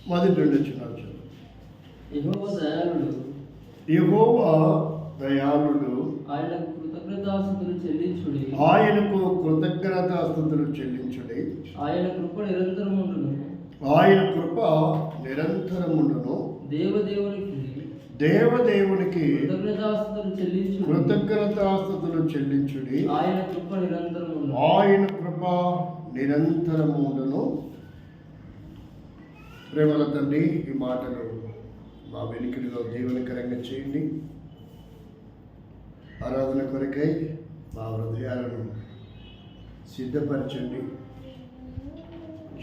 మొదటి రెండు వచ్చినారు. యెహోవా దయాళుడు, ఆయనకు కృతజ్ఞతాస్తుతులు చెల్లించుడి. ఆయన కృప నిరంతరముండును. దేవదేవునికి కృతజ్ఞతాస్తుతులు చెల్లించుడి. ఆయన కృప నిరంతరముండును. ప్రేమల తండ్రి, ఈ మాటలు మా వెనుకలో దీవెనకరంగా చేయండి. ఆరాధన కొరకై మా హృదయాలను సిద్ధపరచండి.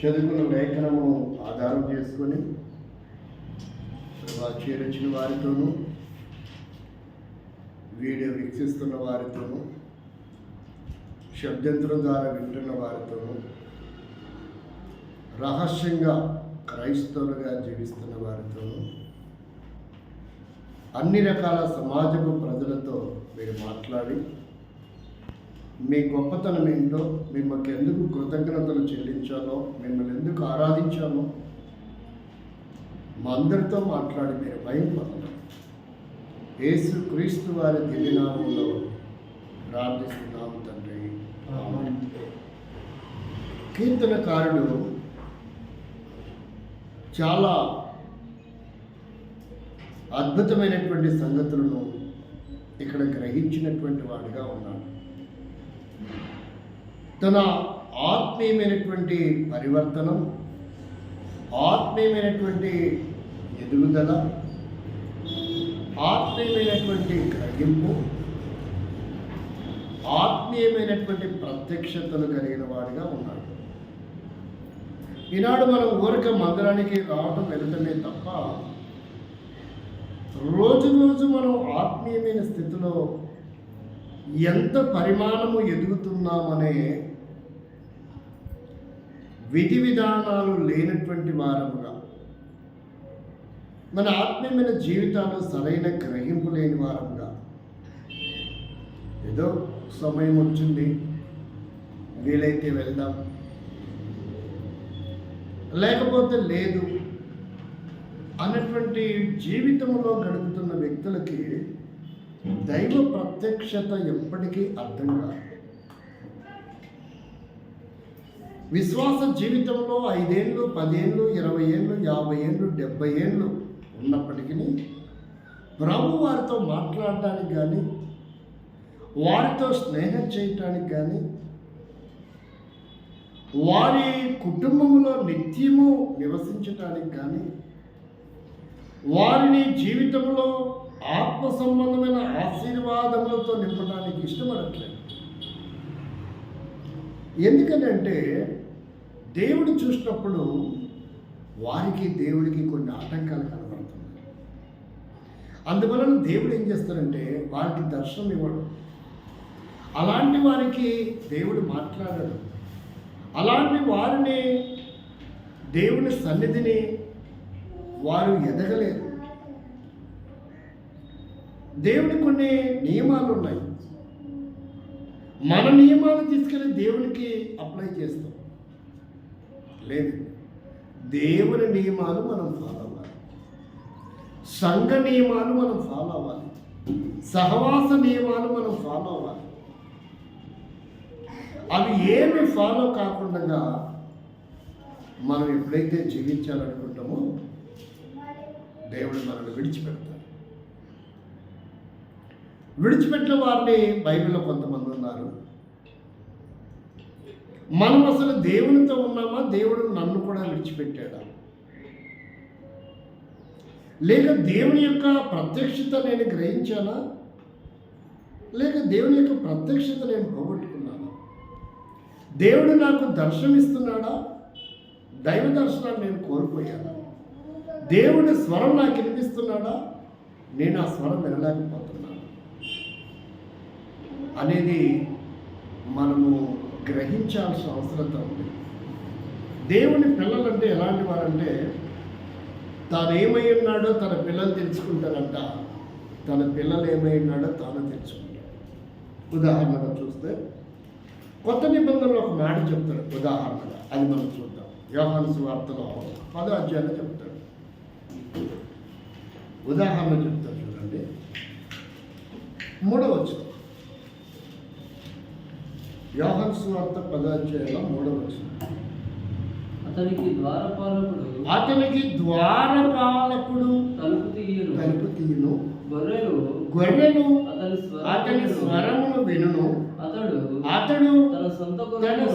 చదువుకున్న లేఖనము ఆధారం చేసుకొని చేరొచ్చిన వారితోనూ, వీడియో వీక్షిస్తున్న వారితోనూ, శబ్దంతరం ద్వారా వింటున్న వారితోనూ, రహస్యంగా క్రైస్తవులుగా జీవిస్తున్న వారితోనూ, అన్ని రకాల సమాజపు ప్రజలతో మీరు మాట్లాడి మీ గొప్పతనం ఏంటో, మిమ్మల్ని ఎందుకు కృతజ్ఞతలు చెల్లించాలో, మిమ్మల్ని ఎందుకు ఆరాధించాలో మా అందరితో మాట్లాడి మీరు భయం పొందాలి. యేసు క్రీస్తు వారి దివ్యనామంలో ప్రార్థిస్తున్నాము తండ్రి. కీర్తనకారుడు చాలా అద్భుతమైనటువంటి సంగతులను ఇక్కడ గ్రహించినటువంటి వాడిగా ఉన్నాడు. తన ఆత్మీయమైనటువంటి పరివర్తనం, ఆత్మీయమైనటువంటి ఎదుగుదల, ఆత్మీయమైనటువంటి గ్రహింపు, ఆత్మీయమైనటువంటి ప్రత్యక్షతలు కలిగిన వాడిగా ఉన్నాడు. ఈనాడు మనం ఊరిక మందిరానికి రావటం వెళుతమే తప్ప రోజు రోజు మనం ఆత్మీయమైన స్థితిలో ఎంత పరిమాణము ఎదుగుతున్నామనే విధి విధానాలు లేనటువంటి వారముగా, మన ఆత్మీయమైన జీవితాలు సరైన గ్రహింపు లేని వారముగా, ఏదో సమయం వచ్చింది వీలైతే వెళ్దాం, లేకపోతే లేదు అన్నటువంటి జీవితంలో గడుపుతున్న వ్యక్తులకి దైవ ప్రత్యక్షత ఎప్పటికీ అర్థం కాదు. విశ్వాస జీవితంలో 5 ఏళ్ళు, 10 ఏళ్ళు, 20 ఏళ్ళు, 50 ఏళ్ళు, 70 ఏళ్ళు ఉన్నప్పటికీ ప్రభు వారితో మాట్లాడటానికి కానీ, వారితో స్నేహం చేయటానికి కానీ, వారి కుటుంబంలో నిత్యము నివసించటానికి కానీ, వారిని జీవితంలో ఆత్మ సంబంధమైన ఆశీర్వాదములతో నింపడానికి ఇష్టపడట్లేదు. ఎందుకంటే దేవుడు చూసినప్పుడు వారికి దేవుడికి కొన్ని ఆటంకాలు కనబడుతున్నాయి. అందువలన దేవుడు ఏం చేస్తాడంటే వారికి దర్శనం ఇవ్వడు. అలాంటి వారికి దేవుడు మాట్లాడడు. అలాంటి వారిని దేవుని సన్నిధిని వారు ఎదగలేరు. దేవుని కొన్ని నియమాలు ఉన్నాయి. మన నియమాలు తీసుకెళ్ళి దేవునికి అప్లై చేస్తాం. లేదు, దేవుని నియమాలు మనం ఫాలో అవ్వాలి. సంఘ నియమాలు మనం ఫాలో అవ్వాలి. సహవాస నియమాలు మనం ఫాలో అవ్వాలి. అవి ఏమి ఫాలో కాకుండా మనం ఎప్పుడైతే జీవించాలనుకుంటామో దేవుడు మనల్ని విడిచిపెడతాడు. విడిచిపెట్టిన వారిని బైబిల్లో కొంతమంది ఉన్నారు. మనం అసలు దేవునితో ఉన్నామా, దేవుడు నన్ను కూడా విడిచిపెట్టాడా, లేక దేవుని యొక్క ప్రత్యక్షత నేను గ్రహించానా, లేక దేవుని యొక్క ప్రత్యక్షత నేను పోగొట్టుకున్నానా, దేవుడు నాకు దర్శనమిస్తున్నాడా, దైవ దర్శనాన్ని నేను కోల్పోయానా, దేవుడి స్వరం నాకు వినిపిస్తున్నాడా, నేను ఆ స్వరం వినలేకపోతున్నాను అనేది మనము గ్రహించాల్సిన అవసరం ఉంది. దేవుని పిల్లలంటే ఎలాంటి వారంటే తాను ఏమై ఉన్నాడో తన పిల్లలు తెలుసుకుంటారంట, తన పిల్లలు ఏమై ఉన్నాడో తాను తెలుసుకుంటాడు. ఉదాహరణగా చూస్తే కొత్త నిబంధనలో ఒక మాట చెప్తాడు. ఉదాహరణగా అది మనం చూద్దాం. యోహాను సువార్తలో 10వ అధ్యాయంలో చెప్తాడు. ఉదాహరణ చెప్తాడు చూడండి, 3వ వచనం. యోహాను సువార్త 10వ అధ్యాయంలో 3వ వచనం. అతనికి ద్వారపాలకుడు తలుపు తీయును, గొర్రెలు అతని స్వరమును వినును, అతడు తన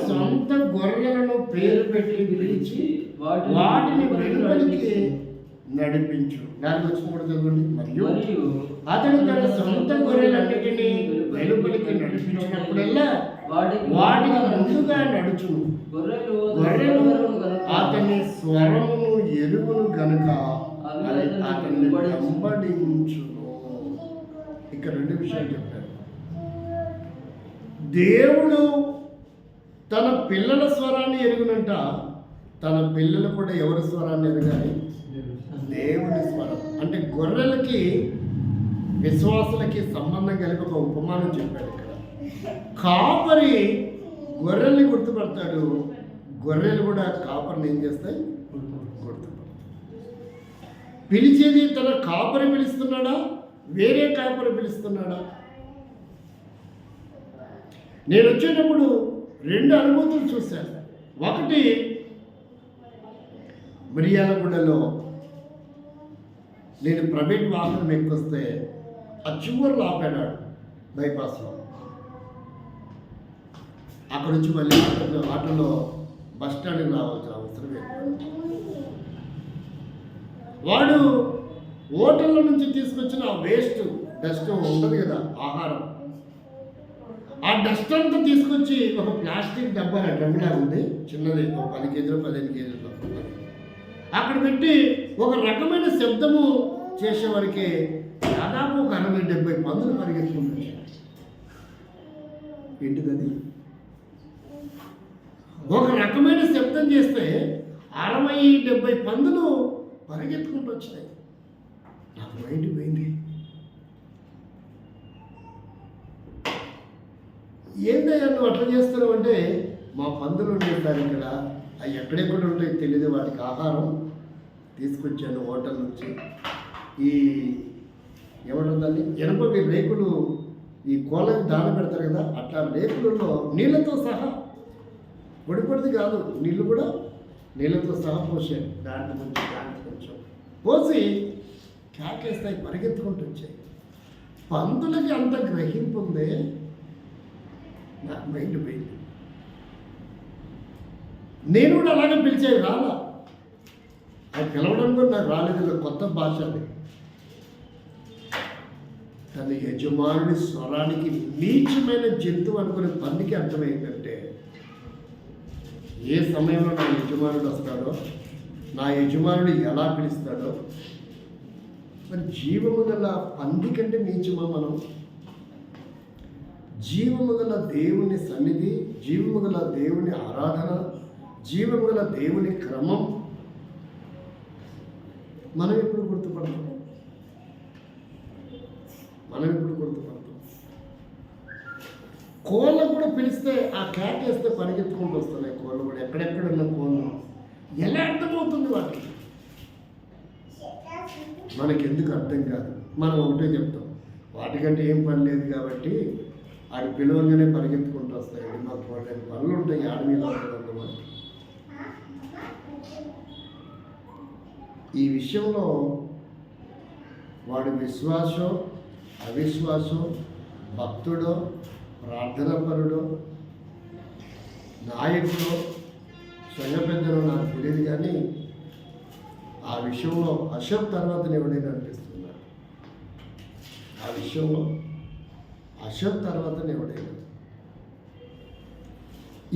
సొంత గొర్రెలను పేరు పెట్టి పిలిచి వాటిని వెలుపలికి నడిపించు. 4వ వచనం కూడా చదవండి. మరియు అతడు తన సొంత గొర్రెలన్నిటినీ వెలుపలికి నడిపించినప్పుడల్లా వాటిని ముందుగా నడుచును. గొర్రెలు అతని స్వరమును ఎరుగును గనుక అతన్ని వెంబడించును. ఇక్కడ 2 విషయాలు చెప్పారు. దేవుడు తన పిల్లల స్వరాన్ని ఎరుగునంట, తన పిల్లలు కూడా ఎవరి స్వరాన్ని ఎరగాలి? దేవుని స్వరం. అంటే గొర్రెలకి విశ్వాసులకి సంబంధం కలిపి ఒక ఉపమానం చెప్పాడు ఇక్కడ. కాపరి గొర్రెల్ని గుర్తుపడతాడు, గొర్రెలు కూడా కాపరిని ఏం చేస్తాయి? గుర్తుపడతాయి. పిలిచేది తన కాపరి పిలుస్తున్నాడా, వేరే కాపరి పిలుస్తున్నాడా? నేను వచ్చేటప్పుడు 2 అనుభూతులు చూశాను. ఒకటి, మిర్యాలగూడలో నేను ప్రైవేట్ వాహనం ఎక్కొస్తే ఆ చివరిలో ఆపాడాడు బైపాస్లో. అక్కడ నుంచి మళ్ళీ ఆటోలో బస్ స్టాండ్కి రావాల్సిన అవసరం ఏర్పడింది. వాడు హోటల్లో నుంచి తీసుకొచ్చిన వేస్ట్ డస్ట్ ఉంటుంది కదా, ఆహారం, ఆ డస్ట్ అంతా తీసుకొచ్చి ఒక ప్లాస్టిక్ డబ్బా డ్రమ్లా ఉంది చిన్నది, 10 కేజీలు 15 కేజీలు అక్కడ పెట్టి ఒక రకమైన శబ్దము చేసేవారికి దాదాపు ఒక 60-70 పందులు పరిగెత్తుకుంటాయి. ఏంటిది? ఒక రకమైన శబ్దం చేస్తే 60-70 పందులు పరిగెత్తుకుంటూ వచ్చినాయి. నాకు మైండ్ పోయింది. ఏందయ్యా నువ్వు అట్లా చేస్తున్నావు అంటే, మా పందులు ఉండేస్తారు ఇక్కడ, అవి ఎక్కడెక్కడ ఉంటాయి తెలియదు, వాటికి ఆహారం తీసుకొచ్చాను హోటల్ నుంచి. ఈ ఏమంటుందండి, ఎనపవి రేకులు ఈ కోళ్ళకి దాన పెడతారు కదా, అట్లా రేకులలో నీళ్ళతో సహా, పొడిపడిది కాదు, నీళ్ళు కూడా నీళ్ళతో సహా పోసాను. దాంట్లో కొంచెం పోసి కేకేస్తాయి, పరిగెత్తుకుంటూ వచ్చాయి. పందులకి అంత గ్రహింపు ఉంది. నాకు మైండ్ పోయింది. నేను కూడా అలాగే పిలిచేవి రాలా, అది పిలవడం కూడా నాకు రాలేదు. కొత్త భాష అది. తన యజమానుడి స్వరానికి నీచమైన జంతువు అనుకునే పందికి అర్థమైందంటే, ఏ సమయంలో నా యజమానుడు వస్తాడో, నా యజమానుడు ఎలా పిలుస్తాడో. మరి జీవము గల పంది కంటే నీచమా మనం? జీవము గల దేవుని సన్నిధి, జీవము గల దేవుని ఆరాధన, జీవము గల దేవుని క్రమం మనం ఎప్పుడు గుర్తుపడతాం? కోళ్ళ కూడా పిలిస్తే ఆ క్యాట్ వేస్తే పరిగెత్తుకుంటూ వస్తున్నాయి కోళ్ళు కూడా. ఎక్కడెక్కడ ఉన్న కోళ్ళు ఎలా అర్థమవుతుంది వాటికి? మనకి ఎందుకు అర్థం కాదు. మనం ఒకటే చెప్తాం, వాటికంటే ఏం పని లేదు కాబట్టి ఆడి పిలవంగానే పరిగెత్తుకుంటూ వస్తాయండి. మాకు వాళ్ళ పనులు ఉంటాయి, ఆడమీలో ఉంటుంది. ఈ విషయంలో వాడి విశ్వాసం అవిశ్వాసం, భక్తుడో ప్రార్థనాపరుడో నాయకుడో సంఘ పెద్దలో నాకు తెలియదు, కానీ ఆ విషయంలో అశోక్ తర్వాత ఎవడైనా అనిపిస్తున్నాడు. ఆ విషయంలో అశోక్ తర్వాత ఎవడైనా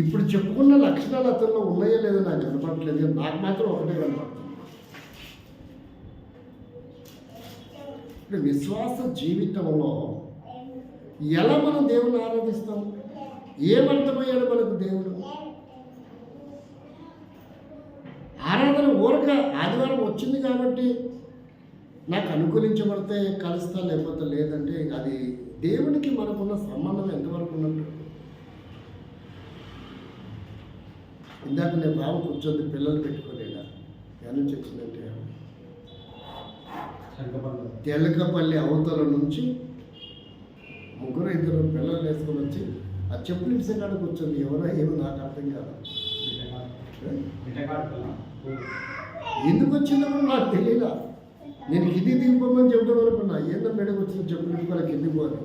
ఇప్పుడు చెప్పుకున్న లక్షణాలు అతనిలో ఉన్నాయో లేదో నాకు కనపడట్లేదు. నాకు మాత్రం ఒకటే కనపడుతుంది. ఇప్పుడు విశ్వాస జీవితంలో ఎలా మనం దేవుని ఆరాధిస్తాం? ఏమర్థమయ్యాడు మనకు దేవుడు? ఆరాధన ఊరక ఆదివారం వచ్చింది కాబట్టి నాకు అనుకూలించబడితే కలుస్తా, లేకపోతే లేదంటే అది దేవునికి మనకున్న సంబంధం ఎంతవరకు ఉన్నట్టు? ఇందాక నేను బాబు కూర్చొని పిల్లలు పెట్టుకోలేదా ఎక్కడి నుంచి వచ్చిందంటే తెలకపల్లి అవతల నుంచి ముగ్గురు ఇద్దరు పిల్లలు వేసుకొని వచ్చి ఆ చెప్పులు ఇచ్చే కాడ కూర్చొని ఎవరో ఏమో నాకు అర్థం కాదు. ఎందుకు వచ్చిందో నాకు తెలియదా. నేను కింది దిగిపోమని చెప్తాను అనుకున్నా. ఏందో మేడకు వచ్చిన చెప్పులు ఇప్పుకోవాలి కిందికి పోవాలి.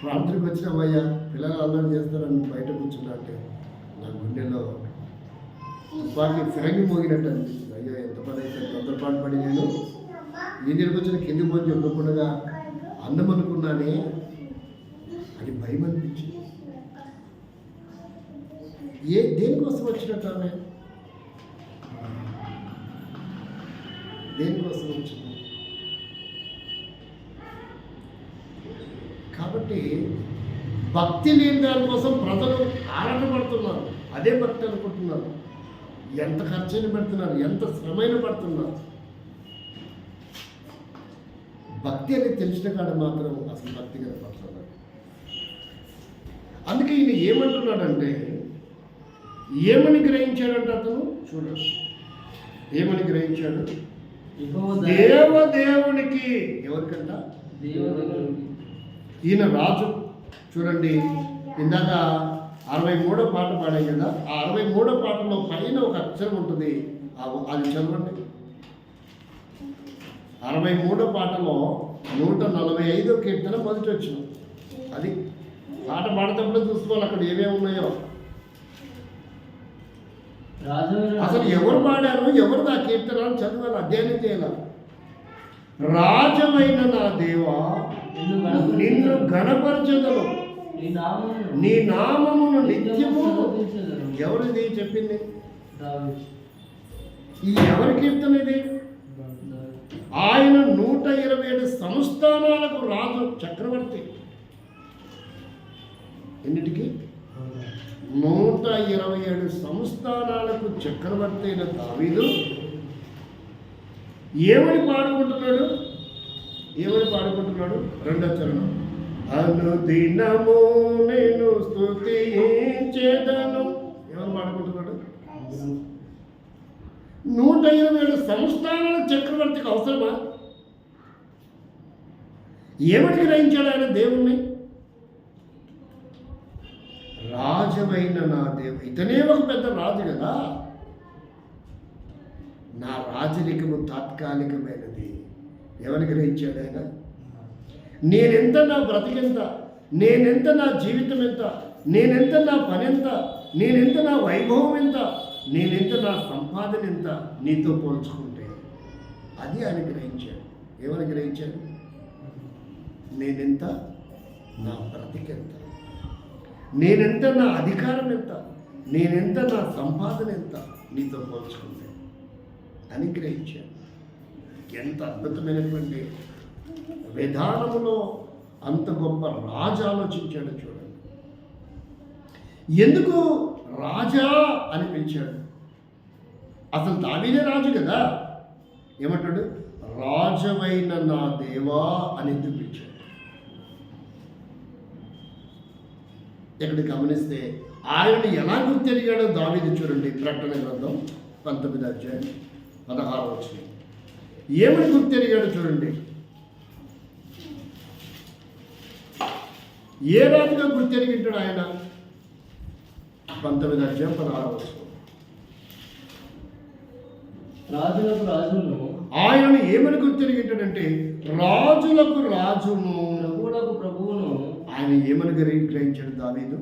రాత్రికి వచ్చినామయ్యా పిల్లలు అల్లరి చేస్తారని బయట కూర్చున్నా అంటే నా గుండెలో తుపాకి ఫిరంగి మోగినట్టు అనిపించింది. అయ్యో ఎంత పని అయితే తొందరపాటు పడి నేను ఇంటికి వచ్చిన కింది పోని చెప్పకుండా అందం అనుకున్నానే అని భయం అనిపించింది. దేనికోసం వచ్చినట్టు ఆమె దేనికోసం వచ్చింది. కాబట్టి భక్తి లేని దానికోసం ప్రజలు ఆరాటపడుతున్నారు. అదే భక్తి అనుకుంటున్నారు. ఎంత ఖర్చైన పెడుతున్నారు, ఎంత శ్రమైన పడుతున్నారు. భక్తి అనేది తెలిసిన కాడ మాత్రం అసలు భక్తి కనపడుతున్నారు. అందుకే ఈయన ఏమంటున్నాడంటే, ఏమని గ్రహించాడంట అతను చూడండి. ఏమని గ్రహించాడు? దేవదేవునికి. ఎవరికంట? ఈయన రాజు. చూడండి, ఇందాక 63వ పాట పాడాం కదా. ఆ 63వ పాటలో పైన ఒక అక్షరం ఉంటుంది. అది చదవండి. 63వ పాటలో 145వ కీర్తన మొదటి వచ్చిన. అది పాట పాడేటప్పుడు చూసుకోవాలి అక్కడ ఏమేమి ఉన్నాయో. అసలు ఎవరు పాడారు, ఎవరు నా కీర్తన చదవాలి, అధ్యయనం చేయాలి. రాజమైన నా దేవా నిన్ను గణపరచెదను, నీ నామమును నిత్యము. ఎవరిది చెప్పింది? ఈ ఎవరి కీర్తన ఇది? ఆయన 127 సంస్థానాలకు రాజు, చక్రవర్తి. ఎన్నిటికి? 127 సంస్థానాలకు చక్రవర్తి అయిన దావీదు ఏమని పాడుకుంటున్నాడు? ఏమని పాడుకుంటున్నాడు? 2వ చరణం. అనుదినము నేను స్తుతించెదను. ఏమని పాడుకుంటున్నాడు? 127 సంస్థానాల చక్రవర్తికి అవసరమా? ఏమని గ్రహించాడు ఆయన దేవుణ్ణి? రాజమైన నా దేవ. ఇతనే ఒక పెద్ద రాజు కదా. నా రాజరికము తాత్కాలికమైనది. ఎవరిని గ్రహించాడు ఆయన? నేనెంత, నా బ్రతికెంత, నేనెంత, నా జీవితం ఎంత, నేనెంత, నా పని ఎంత, నేనెంత, నా వైభవం ఎంత, నేనెంత, నా సంపాదన ఎంత నీతో పోల్చుకుంటే. అది ఆయన గ్రహించాడు. ఏమని గ్రహించాడు? నేనెంత, నా బ్రతికెంత, నేనెంత, నా అధికారం ఎంత, నేనెంత, నా సంపాదన ఎంత నీతో పోల్చుకుంటే అని గ్రహించాడు. ఎంత అద్భుతమైనటువంటి విధానములో అంత గొప్ప రాజు ఆలోచించాడు. చూడండి, ఎందుకు రాజా అని పిలిచాడు? అసలు దావీదే రాజు కదా. ఏమంటాడు? రాజవైన నా దేవా అని ఎందుకు పిలిచాడు? ఇక్కడ గమనిస్తే ఆయనను ఎలా గుర్తెరిగాడో దావీదు చూడండి. ప్రకటన గ్రంథం 19వ అధ్యాయం 16వ వచనం. ఏమని గుర్తెరిగాడో చూడండి. ఏ రాజుగా గుర్తెరిగింటాడు ఆయన? 19వ అధ్యాయం 16వ వచనం. రాజులకు రాజును. ఆయనను ఏమని గుర్తెరిగింటాడంటే రాజులకు రాజును, ప్రభువులకు ప్రభువును. ఆయన ఏమని గ్రహించాడు దావీదు?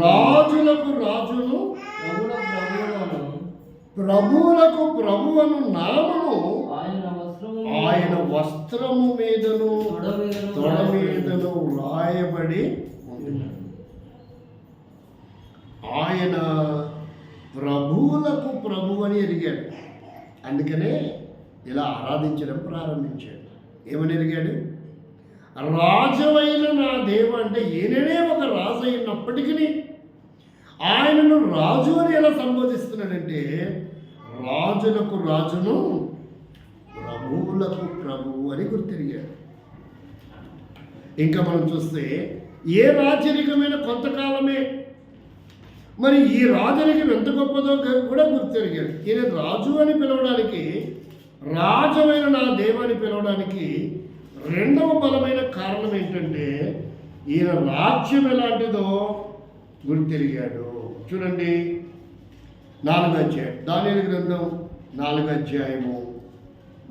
రాజులకు రాజును, ప్రభువులకు ప్రభువును నామము ఆయన వస్త్రము మీదను తొడ మీదను వ్రాయబడి ఉంది. ఆయన ప్రభువులకు ప్రభు అని ఎరిగాడు. అందుకనే ఇలా ఆరాధించడం ప్రారంభించాడు. ఏమని ఎరిగాడు? రాజువైన నా దేవ అంటే ఈయననే ఒక రాజు అయినప్పటికీ ఆయనను రాజు అని ఎలా సంబోధిస్తున్నాడంటే రాజులకు రాజును, ప్రభువులకు ప్రభువు అని గుర్తిరిగాడు. ఇంకా మనం చూస్తే ఏ రాజరికమైన కొంతకాలమే మరి ఈ రాజరికం ఎంత గొప్పదో కూడా గుర్తెరిగాడు. ఈయన రాజు అని పిలవడానికి, రాజమైన నా దేవాన్ని పిలవడానికి రెండవ బలమైన కారణం ఏంటంటే ఈయన రాజ్యం ఎలాంటిదో గుర్తెరిగాడు. చూడండి 4వ అధ్యాయం, దానియేలు గ్రంథం 4వ అధ్యాయము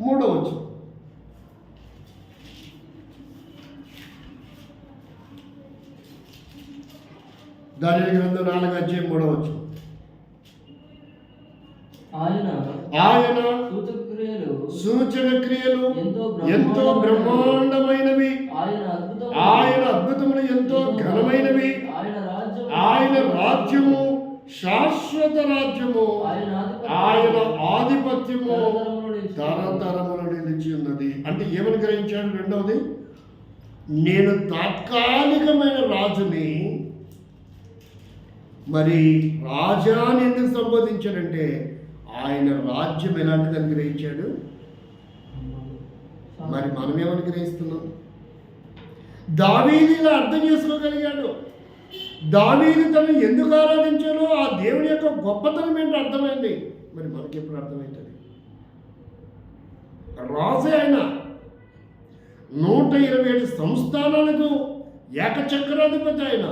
3వ వచనం. దానియేలు గ్రంథం 4వ అధ్యాయం 3వ వచనం. ఆయన సూచక క్రియలు ఎంతో బ్రహ్మాండమైనవి, ఆయన అద్భుతములు ఎంతో ఘనమైనవి, ఆయన రాజ్యము శాశ్వత రాజ్యము, ఆయన ఆధిపత్యము తరతరములు నిలిచి ఉన్నది. అంటే ఏమని గ్రహించాడు? రెండవది, నేను తాత్కాలికమైన రాజుని. మరి రాజాని ఎందుకు సంబోధించాడంటే ఆయన రాజ్యం ఎలాంటిదని గ్రహించాడు. మరి మనం ఏమని గ్రహిస్తున్నాం? దావీదు ఇలా అర్థం చేసుకోగలిగాడు. దావీదు తను ఎందుకు ఆరాధించాలో ఆ దేవుని యొక్క గొప్పతనం ఏంటో అర్థమైంది. మరి మనకి ఎప్పుడు అర్థమవుతుంది? రాజే ఆయన 127 సంస్థానాలకు ఏకచక్రాధిపతి ఆయన.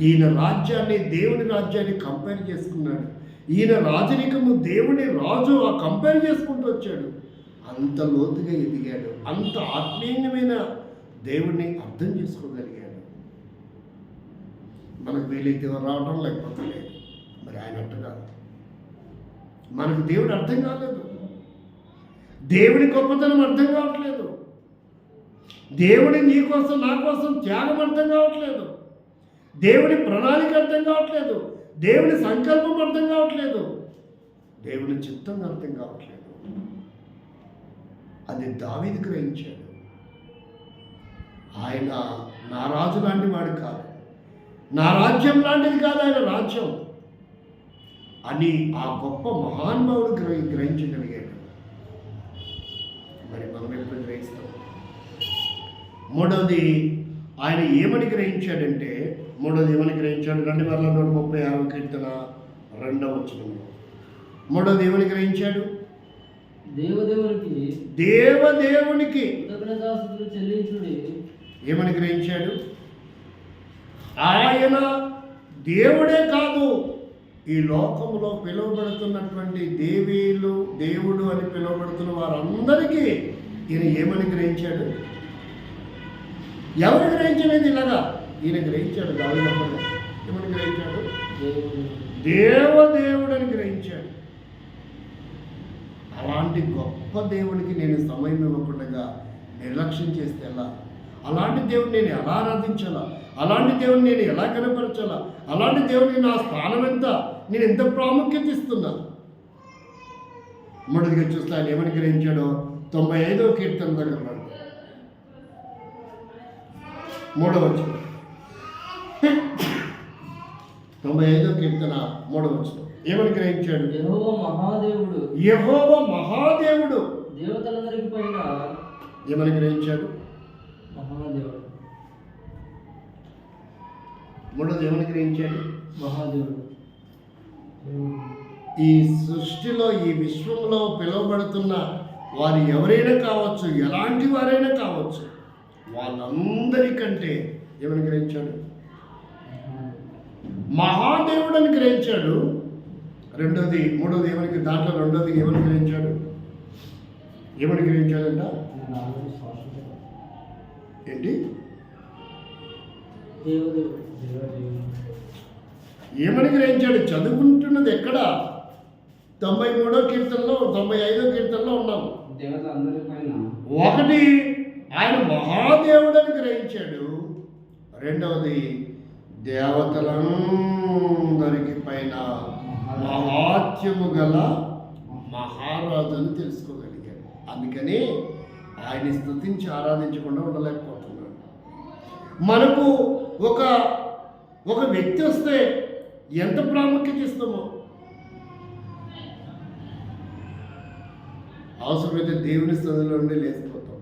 ఈయన రాజ్యాన్ని దేవుని రాజ్యాన్ని కంపేర్ చేసుకున్నాడు. ఈయన రాజరికము దేవుని రాజు ఆ కంపేర్ చేసుకుంటూ వచ్చాడు. అంత లోతుగా ఎదిగాడు, అంత ఆత్మీయమైన దేవుణ్ణి అర్థం చేసుకోగలిగాడు. మనకు వీలైతే రావడం, లేకపోతే లేదు. మరి ఆయన అట్టుగా మనకు దేవుడు అర్థం కాలేదు, దేవుని గొప్పతనం అర్థం కావట్లేదు, దేవుని నీ కోసం నా కోసం త్యాగం అర్థం కావట్లేదు, దేవుని ప్రణాళిక అర్థం కావట్లేదు, దేవుని సంకల్పం అర్థం కావట్లేదు, దేవుని చిత్తం అర్థం కావట్లేదు. అది దావీదు గ్రహించాడు. ఆయన నా రాజు లాంటి వాడు కాదు, నా రాజ్యం లాంటిది కాదు ఆయన రాజ్యం అని ఆ గొప్ప మహానుభావుడు గ్రహించగలిగాడు. మరి మనం ఎప్పుడు గ్రహిస్తాం? మూడవది, ఆయన ఏమని గ్రహించాడంటే, ఏమని గ్రహించాడు? 236 కీర్తన 2వ వచనంలో మూడవది ఏమని గ్రహించాడు? దేవదేవునికి ఏమని గ్రహించాడు? ఆయన దేవుడే కాదు, ఈ లోకంలో పిలువబడుతున్నటువంటి దేవుడు అని పిలువబడుతున్న వారందరికీ ఈయన ఏమని గ్రహించాడు? ఎవరు గ్రహించలేదు ఇలాగా? ఈయన గ్రహించాడు. దావీదు ఏమని గ్రహించాడు? దేవదేవుడు అని గ్రహించాడు. అలాంటి గొప్ప దేవుడికి నేను సమయం ఇవ్వకుండా నిర్లక్ష్యం చేస్తే ఎలా? అలాంటి దేవుడిని నేను ఎలా ఆరాధించాలా? అలాంటి దేవుడిని నేను ఎలా కనపరచాలా? అలాంటి దేవుడిని నా స్థానం ఎంత, నేను ఎంత ప్రాముఖ్యత ఇస్తున్నా? మొదటిగా చూస్తే ఆయన ఏమని గ్రహించాడో 95వ కీర్తన దగ్గర 3వ వచనం. 95వ కీర్తన 3వ వచనం ఏమని గ్రహించాడు? యెహోవా మహాదేవుడు దేవతలందరికి పైన ఏమని గ్రహించాడు? మహాదేవుడు. మూడోది ఏమని గ్రహించాడు? మహాదేవుడు. ఈ సృష్టిలో, ఈ విశ్వంలో పిలువబడుతున్న వారు ఎవరైనా కావచ్చు, ఎలాంటి వారైనా కావచ్చు, వాళ్ళందరికంటే ఏమని గ్రహించాడు? మహాదేవుడు అని గ్రహించాడు. మూడోది ఏమని, దాంట్లో రెండోది ఏమని గ్రహించాడు? ఏమని గ్రహించాడంట? ఏంటి? ఏమని గ్రహించాడు? చదువుకుంటున్నది ఎక్కడ? 93వ కీర్తనలో 95వ కీర్తనలో ఉన్నాం. ఒకటి, ఆయన మహాదేవుడు అని గ్రహించాడు. రెండవది, దేవతలందరికి పైన మహాత్యము గల మహారాజు అని తెలుసుకోగలిగాడు. అందుకని ఆయన్ని స్తుతించి ఆరాధించకుండా ఉండలేకపోతున్నాడు. మనకు ఒక వ్యక్తి వస్తే ఎంత ప్రాముఖ్యత ఇస్తామో, అవసరమైతే దేవుని స్థితిలో ఉండి లేచిపోతాం.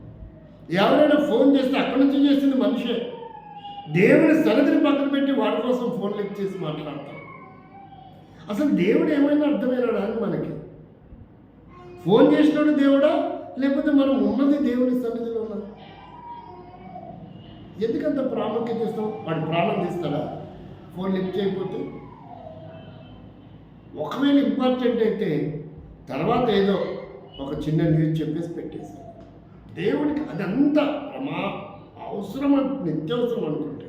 ఎవరైనా ఫోన్ చేస్తే అక్కడి నుంచి చేసింది మనిషే, దేవుని సన్నిధిని పక్కన పెట్టి వాడి కోసం ఫోన్ లిఫ్ట్ చేసి మాట్లాడతాం. అసలు దేవుడు ఏమైనా అర్థమైనాడా అని మనకి. ఫోన్ చేసినాడు దేవుడా, లేకపోతే మనం ఉన్నది దేవుని సన్నిధిలో ఉన్నది. ఎందుకంత ప్రాముఖ్యత ఇస్తాం? వాడు ప్రాణం తీస్తాడా ఫోన్ లిఫ్ట్ చేయకపోతే? ఒకవేళ ఇంపార్టెంట్ అయితే తర్వాత ఏదో ఒక చిన్న న్యూస్ చెప్పేసి పెట్టేశాడు. దేవుడికి అదంతా అవసరం, నిత్యవసరం అనుకుంటే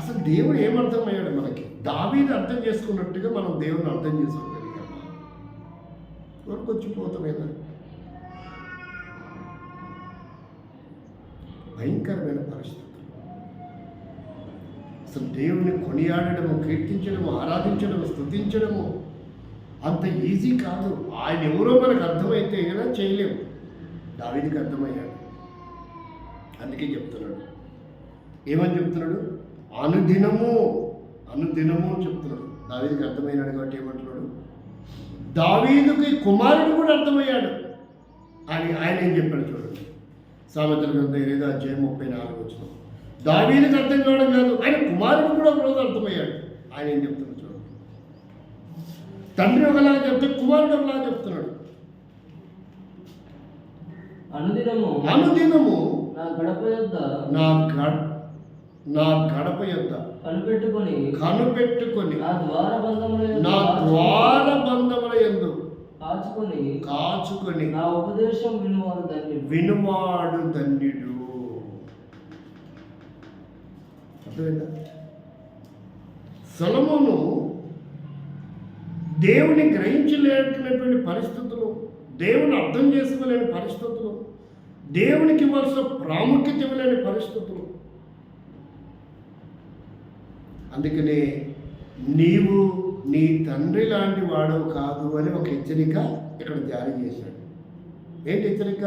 అసలు దేవుడు ఏమర్థమయ్యాడు మనకి? దావీదు అర్థం చేసుకున్నట్టుగా మనం దేవుని అర్థం చేసుకోగలిగామా? వచ్చిపోతామేనా? భయంకరమైన పరిస్థితులు. అసలు దేవుని కొనియాడము, కీర్తించడము, ఆరాధించడము, స్తుతించడము అంత ఈజీ కాదు. ఆయన ఎవరో మనకు అర్థమైతే కదా చేయలేము. దావీదుకి అర్థమయ్యాడు. అందుకే చెప్తున్నాడు. ఏమని చెప్తున్నాడు? అనుదినము అనుదినము అని చెప్తున్నాడు. దావీదుకి అర్థమైనాడు కాబట్టి ఏమంటున్నాడు? దావీదుకి కుమారుడు కూడా అర్థమయ్యాడు అని ఆయన ఏం చెప్పాడు చూడండి. సామెతల గ్రంథం 8వ అధ్యాయం 34 వచనం. దావీదుకి అర్థం కావడం కాదు, ఆయన కుమారుడు కూడా ఒకరోజు అర్థమయ్యాడు. ఆయన ఏం చెప్తున్నాడు చూడండి. తండ్రి ఒకలాగా చెప్తే కుమారుడు ఒకలాగా చెప్తున్నాడు. అనుదినము నా గడప యొద్ద కనిపెట్టుకొని నా ద్వారబంధముల యందు కాచుకొని నా ఉపదేశం వినువాడు ధన్యుడు. అర్థమైందా? సొలొమోను దేవుని గ్రహించలేనటువంటి పరిస్థితులు, దేవుని అర్థం చేసుకోలేని పరిస్థితులు, దేవునికి ఇవ్వాల్సిన ప్రాముఖ్యత ఇవ్వలేని పరిస్థితులు. అందుకనే నీవు నీ తండ్రి లాంటి వాడవు కాదు అని ఒక హెచ్చరిక ఇక్కడ జారీ చేశాడు. ఏంటి హెచ్చరిక?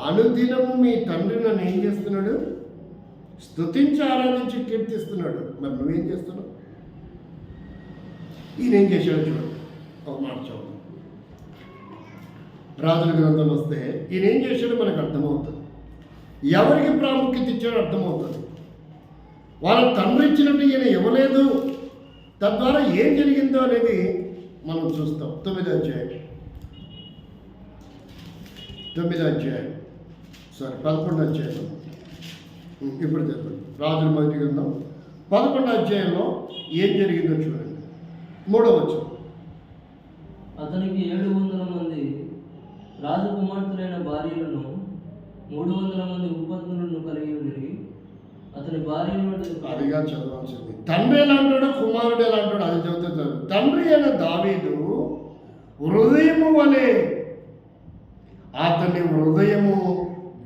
అనుదినము మీ తండ్రి నన్ను ఏం చేస్తున్నాడు? స్తుతించి ఆరాధించి కీర్తిస్తున్నాడు. మరి నువ్వేం చేస్తున్నావు? ఈయన ఏం చేశాడు చూడండి. ఒక మాట చూడండి. రాజుల గ్రంథం వస్తే ఈయన ఏం చేశాడో మనకు అర్థమవుతుంది. ఎవరికి ప్రాముఖ్యత ఇచ్చాడో అర్థమవుతుంది. వాళ్ళ తండ్రి ఇచ్చినట్టు ఈయన ఇవ్వలేదు. తద్వారా ఏం జరిగిందో అనేది మనం చూస్తాం. 9వ అధ్యాయం 11వ అధ్యాయం ఇప్పుడు చెప్పండి. రాజుల మొదటి గ్రంథం 11వ అధ్యాయంలో ఏం జరిగిందో చూడండి. 3వ వచనం. అతనికి 700 మంది రాజకుమార్తెలైన భార్యలను 300 మంది ఉపపత్నులను కలిగి ఉండి అతని భార్యను అదిగా చదవాల్సింది. తండ్రి ఎలా అంటాడో కుమారుడు ఎలా అంటాడో అది చదువుతాడు. తండ్రి అయిన దావీదు హృదయము వలె అతని హృదయము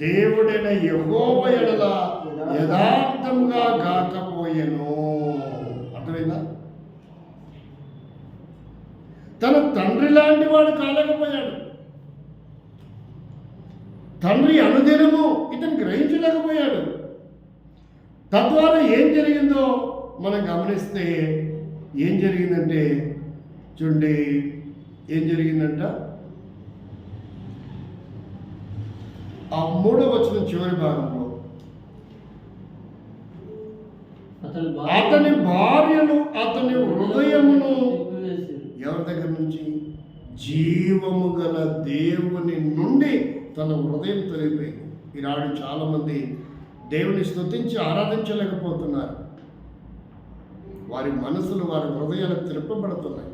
దేవుడైన యెహోవా యెడల యథార్థంగా గాకపోయెను. అర్థమైందా? తన తండ్రి లాంటి వాడు కాలేకపోయాడు. తండ్రి అనుదినము ఇతను గ్రహించలేకపోయాడు. తద్వారా ఏం జరిగిందో మనం గమనిస్తే ఏం జరిగిందంటే చూడండి, ఏం జరిగిందంట ఆ 3వ వచనం చివరి భాగంలో అతని భార్యను అతని హృదయమును ఎవరి దగ్గర నుంచి? జీవము గల దేవుని నుండి తన హృదయం తొలగిపోయింది. ఈనాడు చాలామంది దేవుని స్తుతించి ఆరాధించలేకపోతున్నారు. వారి మనసులు, వారి హృదయాలు తిప్పబడుతున్నాయి.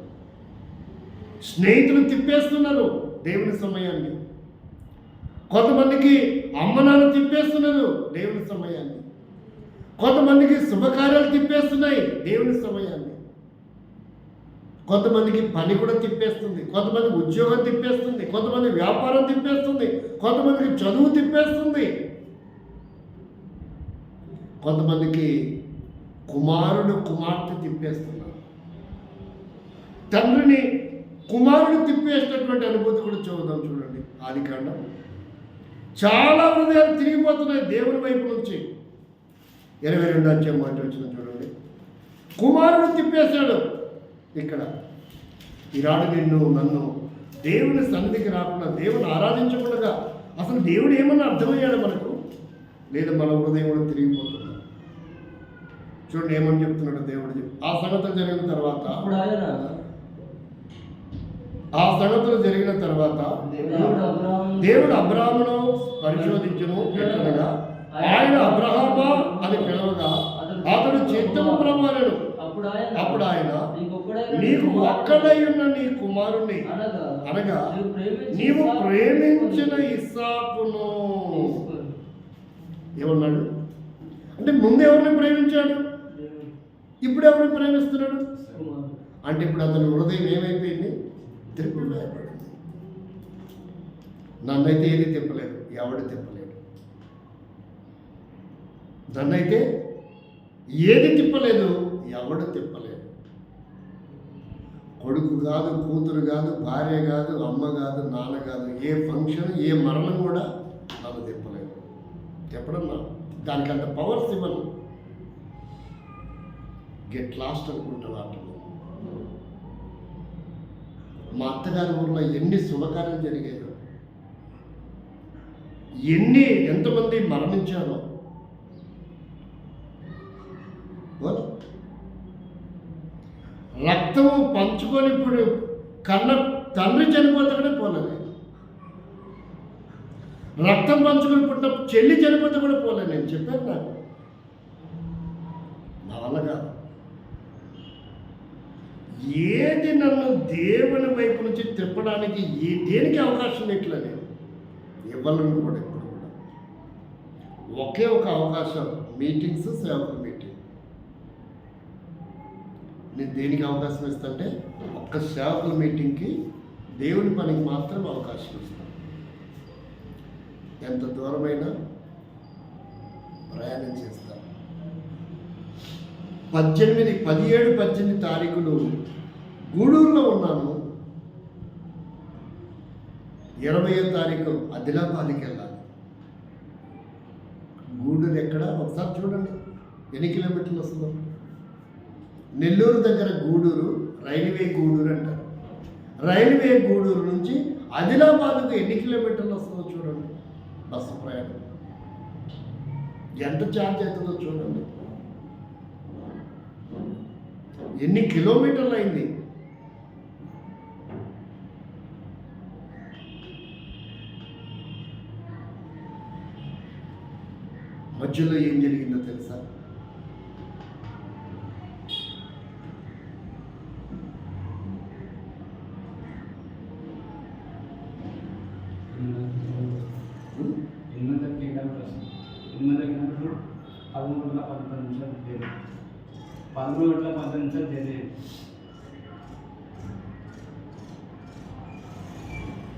స్నేహితులు తిప్పేస్తున్నారు దేవుని సమయాన్ని. కొంతమందికి అమ్మనాలు తిప్పేస్తున్నారు దేవుని సమయాన్ని. కొంతమందికి శుభకార్యాలు తిప్పేస్తున్నాయి దేవుని సమయాన్ని. కొంతమందికి పని కూడా తిప్పేస్తుంది, కొంతమందికి ఉద్యోగం తిప్పేస్తుంది, కొంతమంది వ్యాపారం తిప్పేస్తుంది, కొంతమందికి చదువు తిప్పేస్తుంది, కొంతమందికి కుమారుడు కుమార్తె తిప్పేస్తున్నారు. తండ్రిని కుమారుడు తిప్పేసినటువంటి అనుభూతి కూడా చూద్దాం. చూడండి ఆదికాండం. చాలా హృదయాలు తిరిగిపోతున్నాయి దేవుని వైపు నుంచి. 22వ అధ్యాయం మాట వచ్చిన చూడండి. కుమారుడు తిప్పేశాడు. ఇక్కడ ఈనాడు నన్ను దేవుని సన్నిధికి రాకుండా, దేవుని ఆరాధించకుండా అసలు దేవుడు ఏమన్నా అర్థమయ్యాడు మనకు? లేదా మన హృదయం కూడా తిరిగిపోతున్నాం. చూడండి ఏమని చెప్తున్నాడు దేవుడు. ఆ సంగతులు జరిగిన తర్వాత దేవుడు అబ్రాహామును పరిశోధించును ఎట్లనగా ఆయన అబ్రహామా అని పిలవగా అతడు చిత్తము ప్రభు అనెను. అప్పుడు ఆయన నీకు ఒక్కడై ఉన్న నీ కుమారుణ్ణి అనగా నీవు ప్రేమించిన ఇస్సాకును ఏమన్నాడు అంటే ముందు ఎవరిని ప్రేమించాడు, ఇప్పుడు ఎవరిని ప్రేమిస్తున్నాడు అంటే ఇప్పుడు అతని హృదయం ఏమైపోయింది, తిప్పివేయబడింది. నన్నైతే ఏది తిప్పలేదు, ఎవడు తిప్పలేడు. నన్నైతే ఏది తిప్పలేదు, ఎవడు తిప్పలేదు. కొడుకు కాదు, కూతురు కాదు, భార్య కాదు, అమ్మ కాదు, నాన్న కాదు, ఏ ఫంక్షన్ ఏ మరణం కూడా నన్ను తిప్పలేదు. ఎప్పుడన్నా దానికి అంత పవర్స్ ఇవ్వను. గెట్ లాస్ట్ అనుకుంటాను ఆటలు. మా అత్తగారి ఊర్లో ఎన్ని శుభకార్యాలు జరిగాయో, ఎంతమంది మరణించారో. రక్తము పంచుకొని ఇప్పుడు కన్న తండ్రి చనిపోతే కూడా పోలేదు. రక్తం పంచుకొని పుట్టిన చెల్లి చనిపోతే కూడా పోలేదు. నేను చెప్పాను నాకు నా వల్ల కాదు. ఏది నన్ను దేవుని వైపు నుంచి తిప్పడానికి దేనికి అవకాశం ఇట్లా నేను ఇవ్వాలని కూడా ఎప్పుడు కూడా ఒకే ఒక అవకాశం, మీటింగ్స్, సేవకుల మీటింగ్. నేను దేనికి అవకాశం ఇస్తానంటే ఒక్క సేవకుల మీటింగ్కి దేవుని పనికి మాత్రం అవకాశం ఇస్తాను. ఎంత దూరమైనా ప్రయాణం చేస్తాను. 17, 18 తారీఖులు గూడూరులో ఉన్నాను. 20వ తారీఖు ఆదిలాబాద్కి వెళ్ళాలి. గూడూరు ఎక్కడ ఒకసారి చూడండి, ఎన్ని కిలోమీటర్లు వస్తుందో. నెల్లూరు దగ్గర గూడూరు, రైల్వే గూడూరు అంటారు. రైల్వే గూడూరు నుంచి ఆదిలాబాద్కు ఎన్ని కిలోమీటర్లు వస్తుందో చూడండి. బస్సు ప్రయాణం ఎంత ఛార్జ్ అవుతుందో చూడండి. ఎన్ని కిలోమీటర్లు అయింది. మధ్యలో ఏం జరిగిందో తెలుసా?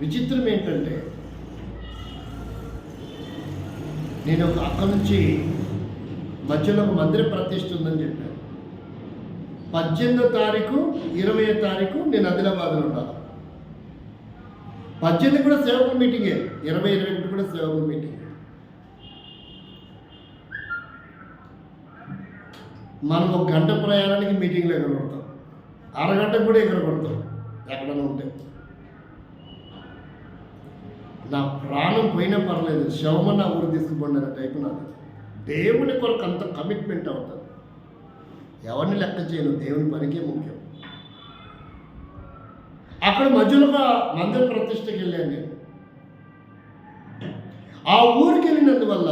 విచిత్రం ఏంటంటే నేను అక్కడి నుంచి మధ్యలో ఒక మందిర ప్రతిష్ఠ ఉందని చెప్పాను. 18వ తారీఖు 20వ తారీఖు నేను ఆదిలాబాద్లో ఉన్నాను. 18 కూడా సేవకుల మీటింగే, 20, 21 కూడా సేవకుల మీటింగ్. మనం 1 గంట ప్రయాణానికి మీటింగ్లో ఎగరగొడతాం, అరగంటకు కూడా ఎగరగొడతాం ఎక్కడన్నా ఉంటే. నా ప్రాణం పోయినా పర్లేదు, శవమ నా ఊరు తీసుకుపోండి అనే టైపు నాది. దేవుని కొరకు అంత కమిట్మెంట్ అవుతుంది. ఎవరిని లెక్క చేయను, దేవుని పనికే ముఖ్యం. అక్కడ మధ్యలో ఒక మందిర ప్రతిష్టకి వెళ్ళాను నేను. ఆ ఊరికి వెళ్ళినందువల్ల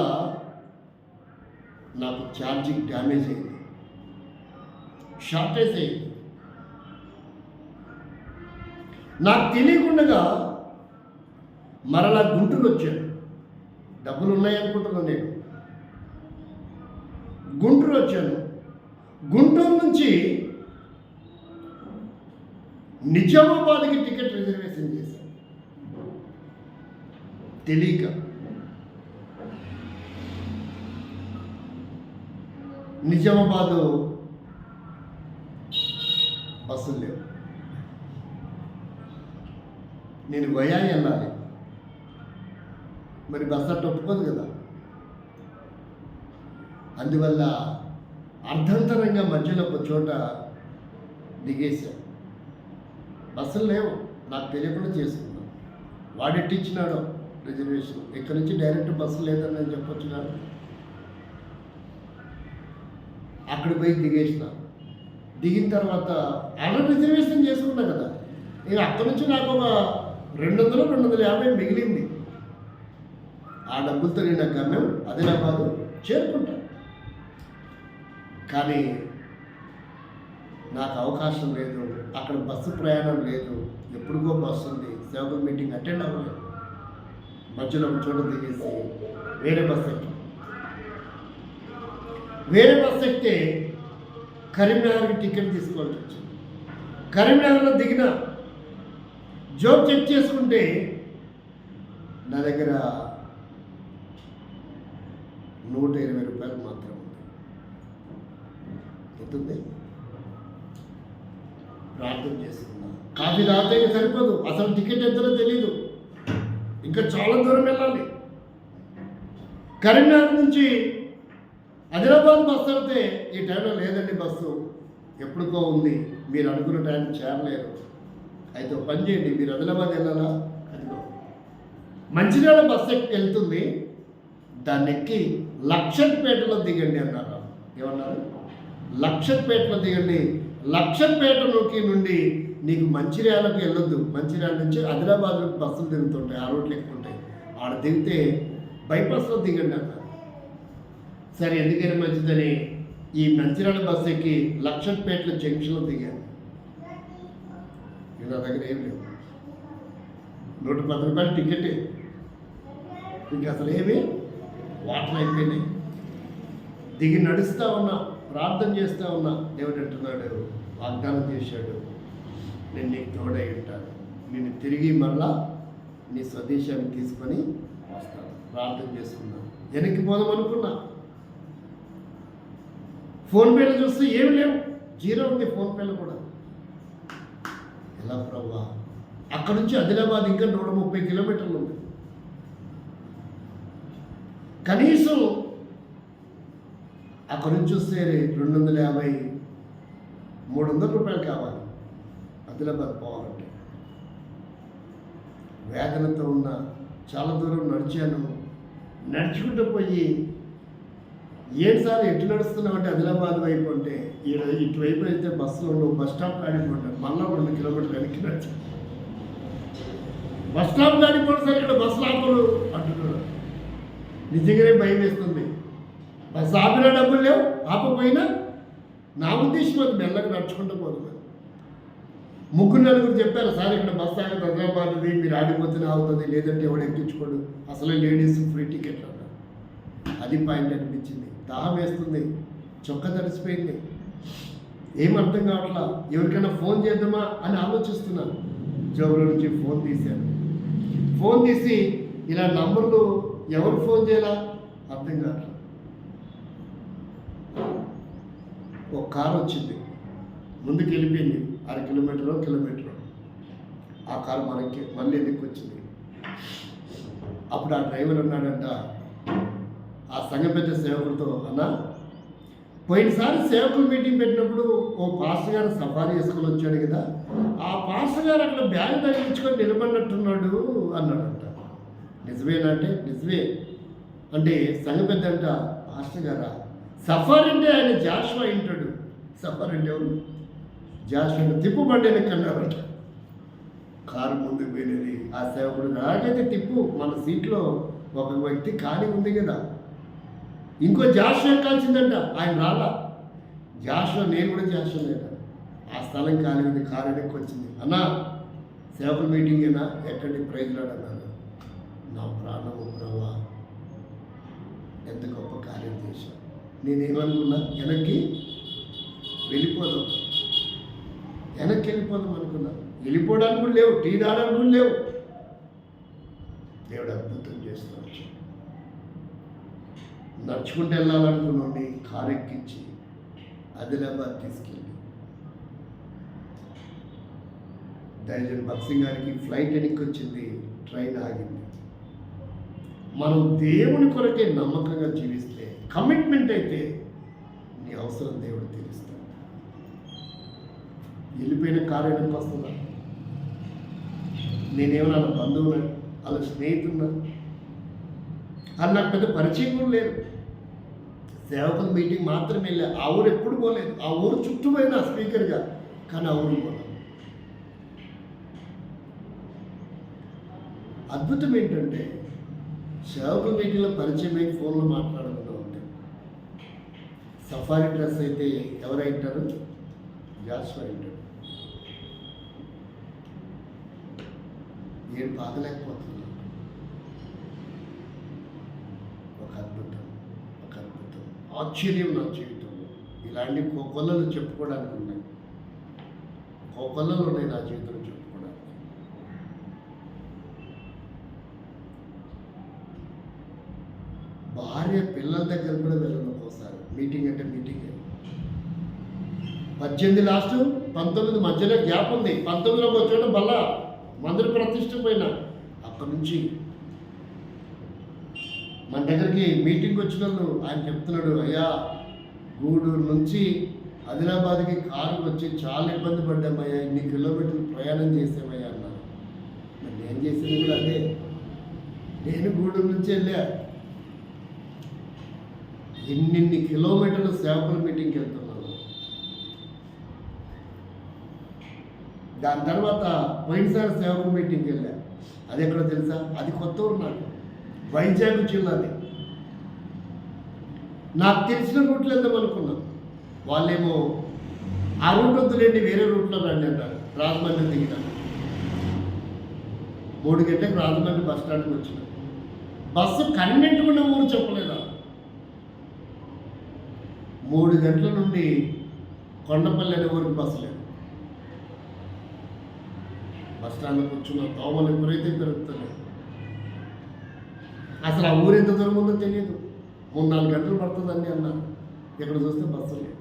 నాకు ఛార్జింగ్ డ్యామేజ్ అయింది, షార్టేజ్ అయింది. నాకు తెలియకుండా మరలా గుంటూరు వచ్చాను. డబ్బులు ఉన్నాయనుకుంటున్నాను నేను. గుంటూరు వచ్చాను. గుంటూరు నుంచి నిజామాబాద్కి టికెట్ రిజర్వేషన్ చేశాను తెలియక. నిజామాబాదు బస్సులు లేవు. నేను వయాని వెళ్ళాలి, మరి బస్సు అట్టు ఒప్పుకోదు కదా. అందువల్ల అర్ధంతరంగా మధ్యలో ఒక చోట దిగేశాను. బస్సులు లేవు, నాకు తెలియకుండా చేసుకున్నాను. వాడెట్టిచ్చినాడో రిజర్వేషన్. ఇక్కడ నుంచి డైరెక్ట్ బస్సు లేదని నేను చెప్పొచ్చు కాదు. అక్కడికి పోయి దిగేసిన. దిగిన తర్వాత ఆల్రెడీ రిజర్వేషన్ చేసుకున్నా కదా, నేను అక్కడి నుంచి నాకు ఒక 200-250 మిగిలింది. ఆ డబ్బులతో నేను నా గమ్యం ఆదిలాబాదు చేరుకుంటా. కానీ నాకు అవకాశం లేదు, అక్కడ బస్సు ప్రయాణం లేదు. ఎప్పుడుకో బస్సు ఉంది, సేవకుల మీటింగ్ అటెండ్ అవ్వలేదు. మధ్యలో ఒక చోట దిగేసి వేరే బస్సు ఎక్కితే కరీంనగర్కి టికెట్ తీసుకోవాల్సి వచ్చింది. కరీంనగర్లో దిగిన జోబ్ చెక్ చేసుకుంటే నా దగ్గర 120 రూపాయలు మాత్రం ఉంది. ఎంతుంది? ప్రార్థన చేసుకున్నా. కాఫీ తాగితే సరిపోదు, అసలు టికెట్ ఎంతలో తెలీదు, ఇంకా చాలా దూరం వెళ్ళాలి. కరీంనగర్ నుంచి ఆదిలాబాద్ బస్సు వెళ్తే ఈ టైంలో లేదండి బస్సు, ఎప్పుడుకో ఉంది, మీరు అనుకున్న టైం చేరలేరు. అయితే ఒక పని చేయండి, మీరు ఆదిలాబాద్ వెళ్ళాలా, అదిగో మంచిర్యాల బస్సు వెళ్తుంది, దాన్ని ఎక్కి లక్షట్పేటలో దిగండి అన్నారు. ఏమన్నారు? లక్షట్పేటలో దిగండి. లక్షట్పేట నుండి నీకు మంచిర్యాలకు వెళ్ళొద్దు, మంచిర్యాల నుంచి ఆదిలాబాద్ బస్సులు దిగుతుంటాయి, ఆ రోడ్లు ఎక్కువ ఉంటాయి, ఆడ దిగితే బైపాస్లో దిగండి అన్నారు. సరే, ఎందుకైనా మంచిదని ఈ మంచిర్యాల బస్సు ఎక్కి లక్షట్పేటలో జంక్షన్లో దిగాను. నా దగ్గర ఏం లేవు, 110 రూపాయల టికెట్, ఇంక అసలు ఏమి వాటర్ అయిపోయినాయి. దిగి నడుస్తూ ఉన్నా, ప్రార్థన చేస్తూ ఉన్నా. దేవుడు అంటున్నాడు, వాగ్దానం చేశాడు, నేను నీకు తోడై ఉంటాను, నేను తిరిగి మళ్ళా నీ స్వదేశానికి తీసుకొని వస్తాను. ప్రార్థన చేసుకున్నాను, వెనక్కి పోదాం అనుకున్నా. ఫోన్పేలో చూస్తే ఏమి లేవు, 0 ఉంది ఫోన్పేలో కూడా. ఎలా ప్రభా, అక్కడ నుంచి ఆదిలాబాద్ ఇంకా 130 కిలోమీటర్లు ఉంది. కనీసం అక్కడ నుంచి వస్తే 250-300 రూపాయలు కావాలి ఆదిలాబాద్ పోవాలంటే. వేదనతో ఉన్న చాలా దూరం నడిచాను. నడుచుకుంటూ పోయి ఏడుసార్లు ఎటు నడుస్తున్నావు అంటే ఆదిలాబాద్ వైపు అంటే, ఇటువైపు అయితే బస్సులో ఉండవు, బస్ స్టాప్ కాడిపోతాను, మళ్ళీ 2 కిలోమీటర్లు వెనక్కి నడిచాను. బస్ స్టాప్ కాడిపోతే సరే ఇక్కడ బస్సులు ఆపరు అంటున్నాడు. నిజంగానే భయం వేస్తుంది. బస్సు ఆపిన డబ్బులు లేవు, ఆపపోయినా నా ఉద్దేశం అది మెల్లగా నడుచుకుంటూ పోతుంది. 3-4 చెప్పారు, సార్ ఇక్కడ బస్సు ఆగదు, ఆదిలాబాద్ది, మీరు ఆడిపోతేనే అవుతుంది, లేదంటే ఎవడు ఎక్కించుకోడు, అసలే లేడీస్ ఫ్రీ టికెట్లు అన్నారు. అది పాయింట్ అనిపించింది. దాహం వేస్తుంది, చొక్క తడిసిపోయింది, ఏం అర్థం కావట్లా. ఎవరికైనా ఫోన్ చేద్దామా అని ఆలోచిస్తున్నాను. జోబులో నుంచి ఫోన్ తీశాను. ఫోన్ తీసి ఇలా నంబర్లు ఎవరు ఫోన్ చేయాలా అర్థం కావట్లా. ఒక కారు వచ్చింది, ముందుకు వెళ్ళిపోయింది, 1/2 కిలోమీటరో. ఆ కారు మనకి మళ్ళీ ఎందుకు వచ్చింది. అప్పుడు ఆ డ్రైవర్ ఉన్నాడంట, ఆ సంఘ పెద్ద సేవకుడితో, అన్న పోయినసారి సేవకులు మీటింగ్ పెట్టినప్పుడు ఓ పాస్టర్ గారు సఫారీ వేసుకొని వచ్చాడు కదా, ఆ పాస్టర్ గారు అక్కడ బ్యాగ్ తగిలించుకొని నిలబడినట్టున్నాడు అన్నాడంట. నిజమేనా అంటే నిజమే. అంటే సంఘ పెద్ద అంట, పాస్టర్ గారా, సఫారీ అంటే ఆయన జాషువా ఇంటాడు. సఫారీ అంటే ఎవరు? జాషువా. తిప్పుబండి వెనక్కన్నారంట. కారు ముందుకు పోయినది. ఆ సేవకుడు నాకైతే తిప్పు, మన సీట్లో ఒక వ్యక్తి ఖాళీ ఉంది కదా, ఇంకో జాషువా ఎక్కాల్సిందంట, ఆయన రాలా. జాషువా, నేను కూడా జాషువా లేదా, ఆ స్థలం ఖాళీ ఉంది, కారు వెనక్కి వచ్చింది. అన్నా సేవకుల మీటింగ్ అయినా ఎక్కడి ప్రైజ్లాడన్నాను. నా ప్రాణము ప్రభా, ఎంత గొప్ప కార్యం చేశాను. నేనేమనుకున్నా, వెనక్కి వెళ్ళిపోదాం అనుకున్నా. వెళ్ళిపోవడానికి కూడా లేవు, టీ తాగడానికి కూడా లేవు. దేవుడు అద్భుతం చేస్తున్నాడు. నడుచుకుంటూ వెళ్ళాలనుకున్నాండి, కారు ఎక్కించి ఆదిలాబాద్ తీసుకెళ్ళి దైవజన్ భక్సింగ్ గారికి ఫ్లైట్ వెనక్కి వచ్చింది, ట్రైన్ ఆగింది. మనం దేవుని కొరకే నమ్మకంగా జీవిస్తే, కమిట్మెంట్ అయితే నీ అవసరం దేవుడు తీరుస్తాడు. వెళ్ళిపోయిన కారు వెనక్కి వస్తుందా? నేనేమన్నా వాళ్ళ బంధువునా, వాళ్ళ స్నేహితున్నా, అది నాకు పెద్ద పరిచయం కూడా లేదు. సేవకుల మీటింగ్ మాత్రమే వెళ్ళా. ఆ ఊరు ఎప్పుడు పోలేదు. ఆ ఊరు చుట్టూ పోయినా స్పీకర్గా, కానీ ఆ ఊరు పోలేదు. అద్భుతం ఏంటంటే సేవకుల మీటింగ్లో పరిచయం అయి ఫోన్లో మాట్లాడుతూ ఉంటే సఫారీ డ్రెస్ అయితే ఎవరైంటారు? జాస్వా అంటాడు. ఏం బాగలేకపోతున్నాను. ఒక అద్భుతం ఆశ్చర్యం నా జీవితంలో. ఇలాంటి కోకొల్లలు చెప్పుకోవడానికి ఉన్నాయి. కోకొల్లలు ఉన్నాయి నా జీవితంలో చెప్పుకోవడానికి. భార్య పిల్లల దగ్గర కూడా వెళ్ళను ఒకసారి. మీటింగ్ అంటే మీటింగే. 18 లాస్ట్, 19 మధ్యలో గ్యాప్ ఉంది. 19లోకి వచ్చేయడం వల్ల మందిర ప్రతిష్ఠ పోయినా అక్కడి నుంచి మన దగ్గరికి మీటింగ్కి వచ్చిన వాళ్ళు ఆయన చెప్తున్నాడు, అయ్యా గూడూరు నుంచి ఆదిలాబాద్కి కారు వచ్చి చాలా ఇబ్బంది పడ్డామయ్యా, ఇన్ని కిలోమీటర్లు ప్రయాణం చేసామయ్యా అన్నారు. మరి నేను చేసేది కూడా అదే. నేను గూడూరు నుంచి వెళ్ళా, ఎన్ని కిలోమీటర్లు సేవకుల మీటింగ్కి వెళ్తున్నాను. దాని తర్వాత పోయినసారి సేవకుల మీటింగ్కి వెళ్ళా. అది ఎక్కడో తెలుసా? అది కొత్త ఊరు నాకు, వైజాగ్ జిల్లాది. నాకు తెలిసిన రూట్లో వెళ్దాం అనుకున్నాను. వాళ్ళేమో ఆ రూట్ వద్దులేండి వేరే రూట్లో రండి అంటారు. రాజమండ్రి దిగినాను. 3 గంటలకు రాజమండ్రి బస్ స్టాండ్కి వచ్చిన. బస్సు కన్నెంటుకున్న ఊరు చెప్పలేదా? 3 గంటల నుండి కొండపల్లి అనే ఊరికి బస్సు లేదు. బస్ స్టాండ్లో కూర్చున్న దోమలు ఎప్పుడైతే పెరుగుతున్నాయి. అసలు ఆ ఊరు ఎంత దూరం ఉందో తెలియదు. 3-4 గంటలు పడుతుందని అన్నారు. ఇక్కడ చూస్తే బస్సు లేదు.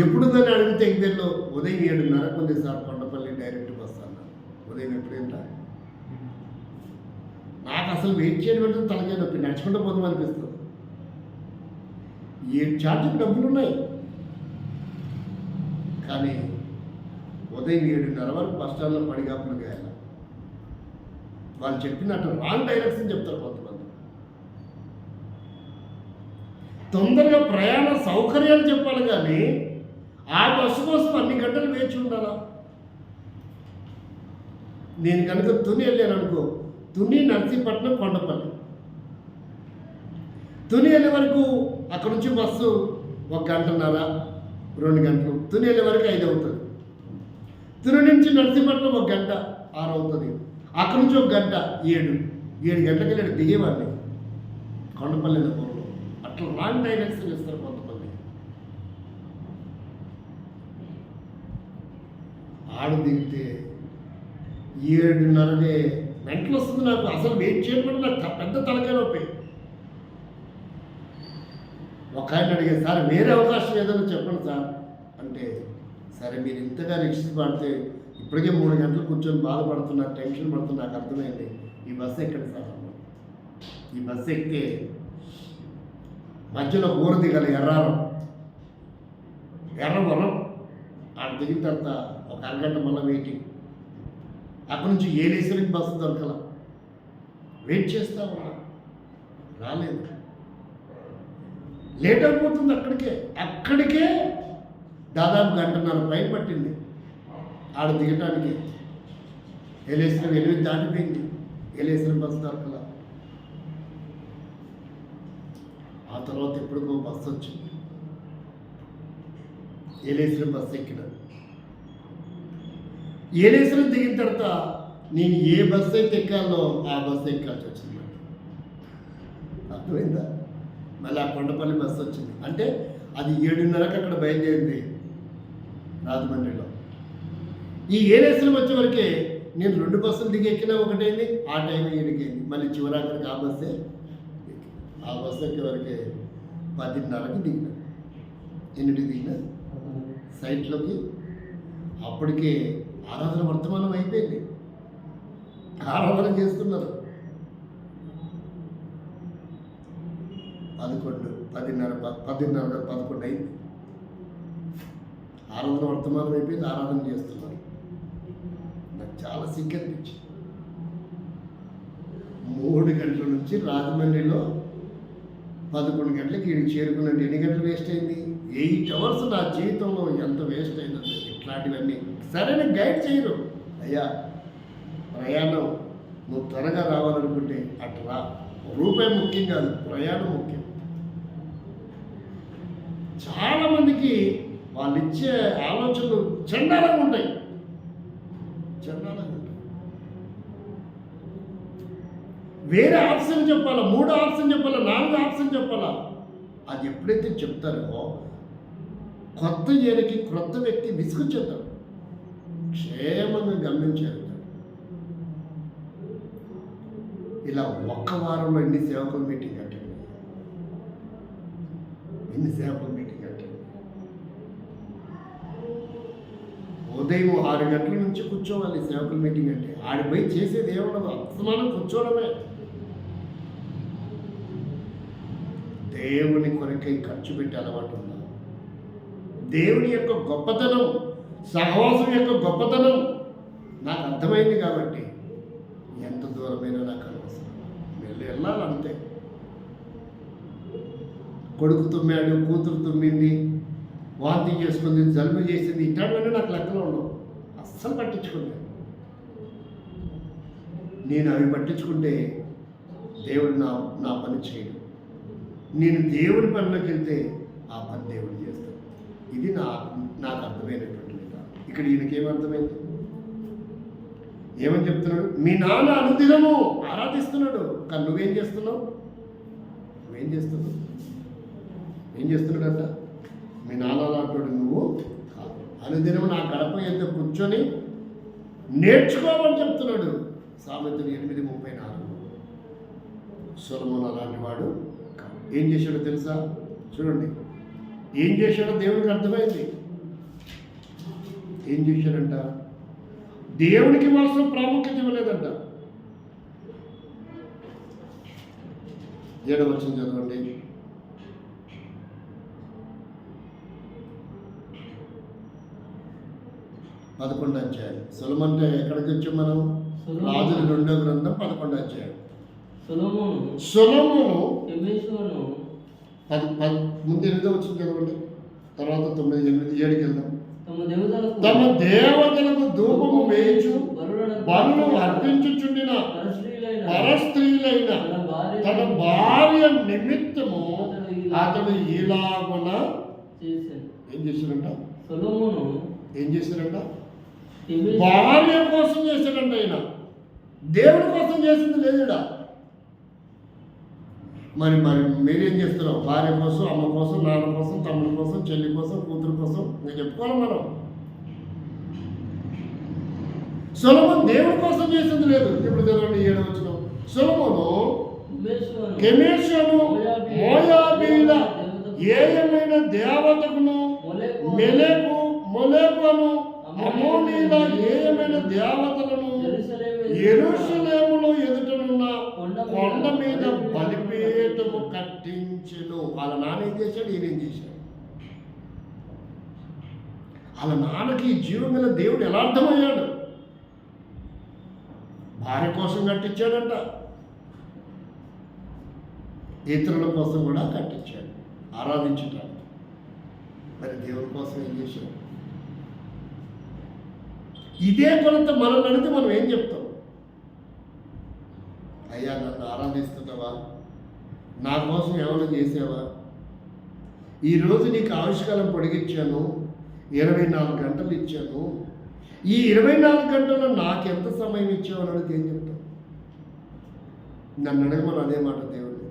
ఎప్పుడుందని అడిగితే ఎగ్జామ్లో ఉదయం 7:30 కొద్దిసార్లు కొండపల్లి డైరెక్ట్ బస్సు అన్నారు. ఉదయం ఎప్పుడేంటా? నాకు అసలు వెయిట్ చేయడం అంటే తలకాయ నొప్పి. నడుచుకుంటూ పోదాం అనిపిస్తుంది. 7 ఛార్జీలు డబ్బులు ఉన్నాయి, కానీ ఉదయం 7:30 వరకు బస్ స్టాండ్లో పడిగాపులు గాయాలి. వాళ్ళు చెప్పినట్టు రాంగ్ డైరెక్షన్ చెప్తారు కొంతమంది. తొందరగా ప్రయాణ సౌకర్యాలు చెప్పాలి, కానీ ఆ బస్సు కోసం అన్ని గంటలు వేచి ఉండాలా? నేను కనుక తుని వెళ్ళాను అనుకో, తుని, నర్సీపట్నం, కొండపల్లి. తుని వెళ్ళే వరకు అక్కడ నుంచి బస్సు 1 గంటన్నర 2 గంటలు. తుని వెళ్ళే వరకు 5 అవుతుంది. తుని నుంచి నర్సీపట్నం 1 గంట 6 అవుతుంది. అక్కడ నుంచి 1 గంట 7 గంటలకి వెళ్ళి దిగేవాడిని కొండపల్లి ఊళ్ళో. అట్లా రాంగ్ డైరెక్షన్ ఇస్తారు కొంతమంది. ఆడు దిగితే 7:30 మెంటలు వస్తుంది నాకు. అసలు వెయిట్ చేయడం నాకు పెద్ద తలకాయ నొప్పి. ఒక ఆయన అడిగారు, సార్ వేరే అవకాశం ఏదైనా చెప్పండి సార్ అంటే, సరే మీరు ఇంతగా రిక్ష పడితే ఇప్పటికే 3 గంటలు కూర్చొని బాధపడుతున్నారు, టెన్షన్ పడుతున్నారు, నాకు అర్థమైంది. ఈ బస్సు ఎక్కడ సార్? ఈ బస్సు ఎక్కితే మధ్యలో ఊరు దిగాలి, ఎర్రవరం. ఆడ దిగిన తర్వాత ఒక అరగంట మళ్ళీ వెయిటింగ్. అక్కడ నుంచి ఏలేశ్వరికి బస్సు దొరకల. వెయిట్ చేస్తా ఉన్నా, రాలేదు. లేట్ అయిపోతుంది. అక్కడికే దాదాపు 1:30 పైన పట్టింది ఆడ దిగటానికి. ఏలేశ్వరం 8 దాటిపోయింది. ఏలేశ్వరం బస్సు దొరకల. ఆ తర్వాత ఎప్పుడుకో బస్సు వచ్చింది. ఏలేశ్వరం బస్సు ఎక్కిన. ఏలేశ్వరం దిగిన తర్వాత నేను ఏ బస్సు అయితే ఎక్కాలో ఆ బస్సు ఎక్కాల్సి వచ్చింది. అర్థమైందా? మళ్ళీ ఆ కొండపల్లి బస్సు వచ్చింది. అంటే అది 7:30కి అక్కడ బయలుదేరింది రాజమండ్రిలో. ఈ ఏలేశ్వరం వచ్చే వరకే నేను 2 బస్సులు దిగి ఎక్కినా ఒకటైంది, ఆ టైం 7కి అయింది. మళ్ళీ చివరాఖరికి ఆ బస్సే. ఆ బస్సు ఎక్కే వరకే 10:30కి దిగిన. ఎన్నింటికి దిగిన సైట్లోకి. అప్పటికే ఆరాధన వర్తమానం అయిపోయింది. ఆరాధన చేస్తున్నారు. 11 అయింది. ఆరాధన వర్తమానం అయిపోయింది. ఆరాధన చేస్తున్నారు. నాకు చాలా సిగ్గు అనిపించింది. 3 గంటల నుంచి రాజమండ్రిలో 11 గంటలకి వీడికి చేరుకున్నట్టు ఎన్ని గంటలు వేస్ట్ అయింది? 8 అవర్స్ నా జీవితంలో ఎంత వేస్ట్ అయిందంటే ఇట్లాంటివన్నీ సరైన గైడ్ చేయరు. అయ్యా ప్రయాణం నువ్వు త్వరగా రావాలనుకుంటే అట్లా రూపాయి ముఖ్యం కాదు, ప్రయాణం ముఖ్యం. చాలామందికి వాళ్ళు ఇచ్చే ఆలోచనలు చండాలంగా ఉంటాయి, చండాలంగా ఉంటాయి. వేరే ఆప్షన్ చెప్పాలా, 3 ఆప్షన్ చెప్పాలా, 4 ఆప్షన్ చెప్పాలా. అది ఎప్పుడైతే చెప్తారో కొత్త ఏరికి క్రొత్త వ్యక్తి విసుగుచేస్తాడు, క్షేమంగా గమనించారు. ఇలా ఒక్క వారంలో ఎన్ని సేవకుల మీటింగ్ అటెండ్, ఎన్ని సేవకుల మీటింగ్ అటెండ్. ఉదయం 6 గంటల నుంచి కూర్చోవాలి సేవకుల మీటింగ్ అంటే. ఆడిపోయి చేసేది ఏముండదు, అస్తమానం కూర్చోవడమే. దేవుని కొరకై ఖర్చు పెట్టే అలవాటు ఉందా? దేవుని యొక్క గొప్పతనం, సహవాసం యొక్క గొప్పతనం నాకు అర్థమైంది కాబట్టి ఎంత దూరమైనా నాకు అనవసరం, వెళ్ళాలంతే. కొడుకు తుమ్మాడు, కూతురు తుమ్మింది, వాంతి చేసుకుంది, జలుబు చేసింది, ఇట్లాంటివన్నీ నాకు లెక్కలో ఉండవు, అస్సలు పట్టించుకోలేదు. నేను అవి పట్టించుకుంటే దేవుడు నా పని చేయడు. నేను దేవుడి పనిలోకి వెళ్తే ఆ పని దేవుడు చేస్తాడు. ఇది నాకు అర్థమైనటువంటి విధానం. ఇక్కడ ఈయనకేమర్థమైంది? ఏమని చెప్తున్నాడు? మీ నాన్న అనుదినము ఆరాధిస్తున్నాడు, కానీ నువ్వేం చేస్తున్నావు? నువ్వేం చేస్తున్నావు? ఏం చేస్తున్నాడంట? మీ నాన్న లాంటి నువ్వు కాదు. అనుదినము నా గడప ఎంత కూర్చొని నేర్చుకోమని చెప్తున్నాడు. సామెతలు 8:34. సొలొమోను అలాంటి వాడు కాదు. ఏం చేశాడో తెలుసా? చూడండి, ఏం చేశాడో దేవునికి అర్థమైంది. ఏం చేశాడంట? దేవునికి మాత్రం ప్రాముఖ్యత ఇవ్వలేదంట. 7వ వచనం చదవండి. పదకొండో అధ్యాయం. సొలొమోను ఎక్కడికి వచ్చాం మనం? రాజుల 2వ గ్రంథం 11వ అధ్యాయం. సొలొమోను ముందు 8వ వచనం చదవండి, తర్వాత 9, 8, 7కి వెళ్దాం. తమ దేవతలకు ధూపము వేయించు బలులు అర్పించుచుండిన పరస్త్రీలైన తన భార్య నిమిత్తము అతడు ఇలాగున ఏం చేశాడంట? సొలొమోను ఏం చేశాడంట? భార్య కోసం చేశాడంట. ఆయన దేవుడి కోసం చేసింది లేదుడా. మరి మీరేం చేస్తున్నాం? భార్య కోసం, అమ్మ కోసం, నాన్న కోసం, తమ్ముడి కోసం, చెల్లి కోసం, కూతురు కోసం నేను చెప్పుకోవాలి. మనం సొలొమోను దేవుడి కోసం చేసింది లేదు. ఇప్పుడు చదవండి 7వ వచనం. సొలొమోను కెమేషును మోయాబీల ఏయమైన దేవతకును మొలెకును అమోనీల ఏయమైన దేవతలను యెరూషలేములో ఎదుటనున్న కొండ మీద బలిపీఠము కట్టించెను. వాళ్ళ నాన్న ఏం చేశాడు? ఈయనేం చేశాడు? వాళ్ళ నాన్నకి జీవం గల దేవుడు ఎలా అర్థమయ్యాడు? భార్య కోసం కట్టించాడంట, ఇతరుల కోసం కూడా కట్టించాడు, ఆరాధించడానికి. మరి దేవుడి కోసం ఏం చేశాడు? ఇదే కొలత మనం అడిగితే మనం ఏం చెప్తాం? అయ్యా నన్ను ఆరాధిస్తున్నావా? నా కోసం ఏమైనా చేసావా? ఈరోజు నీకు ఆయుష్కాలం పొడిగించాను, 24 గంటలు ఇచ్చాను. ఈ 24 గంటల్లో నాకు ఎంత సమయం ఇచ్చావు అని అడిగితే ఏం చెప్తాం? నన్ను అడగమని అదే మాట దేవుడు.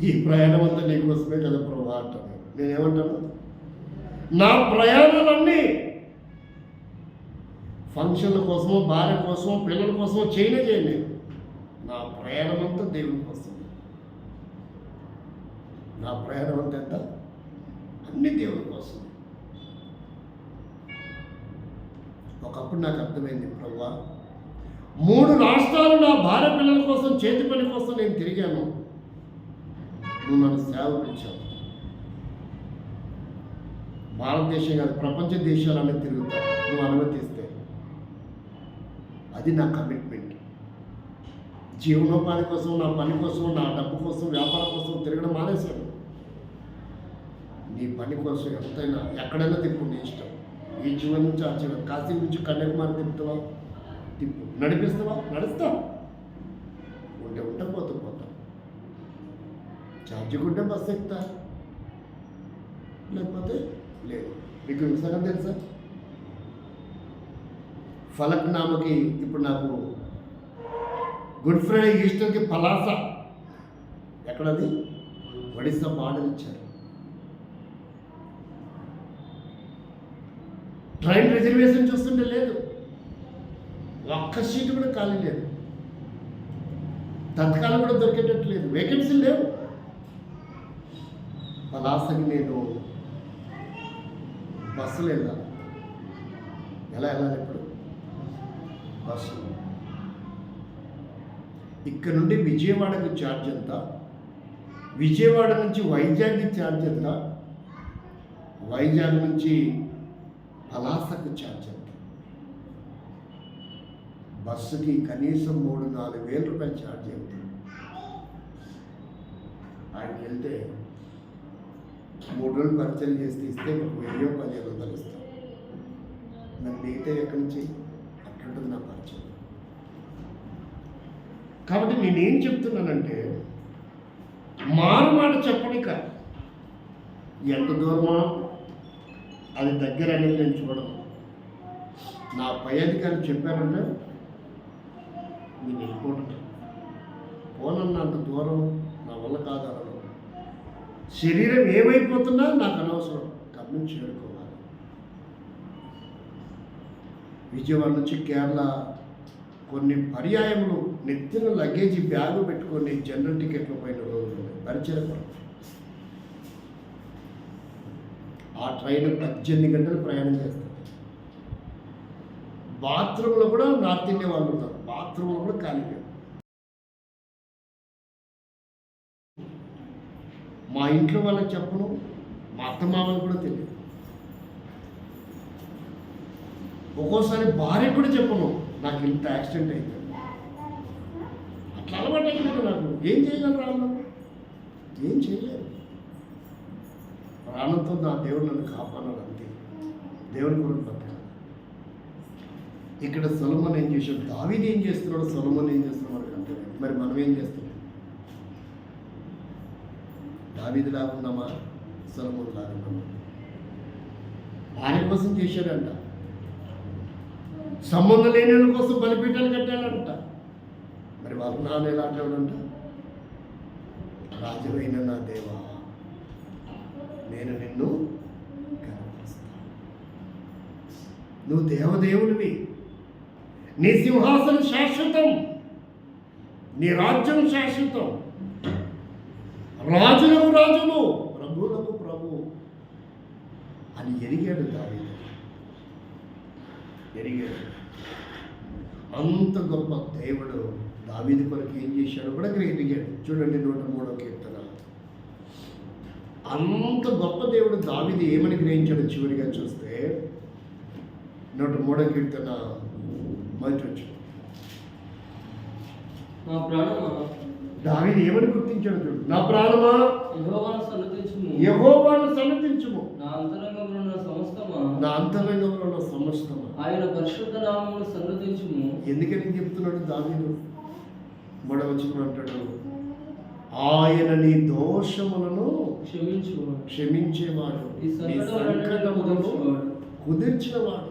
ఈ ప్రయాణం అంతా నీకోసమే కదా ప్రభు అంటాను. నేనేమంటాను? నా ప్రయాణాలన్నీ ఫంక్షన్ల కోసమో, భార్య కోసమో, పిల్లల కోసమో చేయలేదు. నా ప్రయాణం అంతా దేవుని కోసం. నా ప్రయాణం అంతా ఎంత? అన్ని దేవుని కోసం. ఒకప్పుడు నాకు అర్థమైంది, ప్రభువా 3 రాష్ట్రాలు నా భార్య పిల్లల కోసం, చేతి పని కోసం నేను తిరిగాను. నువ్వు నన్ను సేవ పిలిచావు. భారతదేశం కాదు, ప్రపంచ దేశాలన్నీ తిరుగుతా నువ్వు అనుమతిస్తే. అది నా కమిట్మెంట్. జీవనోపాధి కోసం, నా పని కోసం, నా డబ్బు కోసం, వ్యాపారం కోసం తిరగడం మానేశాను. నీ పని కోసం ఎంతైనా ఎక్కడైనా తిప్పు, నీ ఇష్టం. ఈ చివరి నుంచి ఆ చివరి, కాశీ నుంచి కన్యాకుమారి తిప్పుతావా, తిప్పు. నడిపిస్తావా, నడుస్తా. ఉంటే పోతా. ఛార్జీ ఉంటే బస్సు ఎక్కుతా, లేకపోతే లేదు. మీకు విషయం తెలుసా, ఫలక్నామాకి ఇప్పుడు నాకు గుడ్ ఫ్రైడే ఈస్టర్కి పలాస, ఎక్కడది, ఒడిస్సా బార్డర్ ఇచ్చారు. ట్రైన్ రిజర్వేషన్ చూస్తుంటే లేదు, ఒక్క సీటు కూడా ఖాళీ లేదు, తత్కాలం కూడా దొరికేటట్టు లేదు, వేకెన్సీ లేవు. పలాసకి నేను బస్సులు వెళ్ళాలి. ఎలా వెళ్ళాలి ఇప్పుడు, బస్సు. ఇక్కడ నుండి విజయవాడకు ఛార్జ్ ఎంత, విజయవాడ నుంచి వైజాగ్కి ఛార్జ్ ఎంత, వైజాగ్ నుంచి పలాసకు ఛార్జ్ ఎంత. బస్సుకి కనీసం 3-4 వేల రూపాయలు ఛార్జ్ అవుతుంది. ఆయనకి వెళ్తే 3 రోజులు పరిచయం చేసి ఇస్తే 1000-1500 ఇస్తాం. మరి మిగతా ఎక్కడి నుంచి అట్లుంటుంది నా పరిచయం. కాబట్టి నేనేం చెప్తున్నానంటే, మారు మాట చెప్పనిక ఎంత దూరమా అది దగ్గర అనేది నేను చూడను. నా పై అధికారులు చెప్పారంటే నేను వెళ్ళిపోవడం, పోనన్నంత దూరం నా వల్ల కాదు అనడం. శరీరం ఏమైపోతున్నా నాకు అనవసరం, గమనం చేరుకోవాలి. విజయవాడ నుంచి కేరళ కొన్ని పర్యాయములు నెత్తిన లగేజీ బ్యాగు పెట్టుకొని జనరల్ టికెట్లు పోయిన రోజులు పరిచయం. ఆ ట్రైన్ 18 గంటలు ప్రయాణం చేస్తారు. బాత్రూంలో కూడా నార్త్ ఇండియా వాళ్ళు ఉంటారు, బాత్రూంలో కూడా ఖాళీ. మా ఇంట్లో వాళ్ళకి చెప్పను, మా అత్తమామలకు కూడా తెలియదు. ఒక్కోసారి భార్య కూడా చెప్పను, నాకు ఇంత యాక్సిడెంట్ అయింది. అట్లా అలవాటు అయిపోయింది నాకు. ఏం చేయగలరు వాళ్ళు, ఏం చేయలేరు. ప్రాణంతో నా దేవుడు నన్ను కాపాడాడు, అంతే. దేవుని కూడా బతకాలి. ఇక్కడ సొలొమోను ఏం చేశాడు, దావీదు ఏం చేస్తున్నాడు, సొలొమోను ఏం చేస్తున్నాడు అంటే, మరి మనం ఏం చేస్తున్నాం? దావీదు లాగున్నామా, సొలొమోను లాగున్నామా? ఆయన కోసం చేశాడంట, సంబంధం లేని వాళ్ళ కోసం బలిపీఠాలు కట్టాలంట. మరి వాళ్ళ నాన్న ఎలా అంటాడంట, రాజువైన నా దేవా, నేను నిన్ను కనపరుస్తాను. నువ్వు దేవదేవుడివి, నీ సింహాసనం శాశ్వతం, నీ రాజ్యం శాశ్వతం. రాజులకు రాజును, ప్రభువులకు ప్రభు అని ఎరిగాడు దావీదు. ఎరిగాడు. అంత గొప్ప దేవుడు దావీదు కొరకు ఏం చేశాడో కూడా ఎరిగాడు. చూడండి 103వ కీర్తన. అంత గొప్ప దేవుడు దావీదు ఏమని గ్రహించాడో చివరిగా చూస్తే 103వ కీర్తన మొదటి వచనం. నా ప్రాణమా, దావీదు ఏమని గుర్తించాడు చూడు, నా ప్రాణమా యెహోవాను సన్నతించుము, యెహోవాను సన్నతించుము, నా అంతరంగంలో ఉన్న సమస్తమా, నా అంతరంగంలో ఉన్న సమస్తమా. ఆయన పరిశుద్ధ నామమును సన్నతించుము. ఎందుకని చెప్తున్నాడు దావీదు? 3వ వచనం అంటాడు, ఆయన నీ దోషములను క్షమించేవాడు, నీ సంకటములను కుదిర్చినవాడు.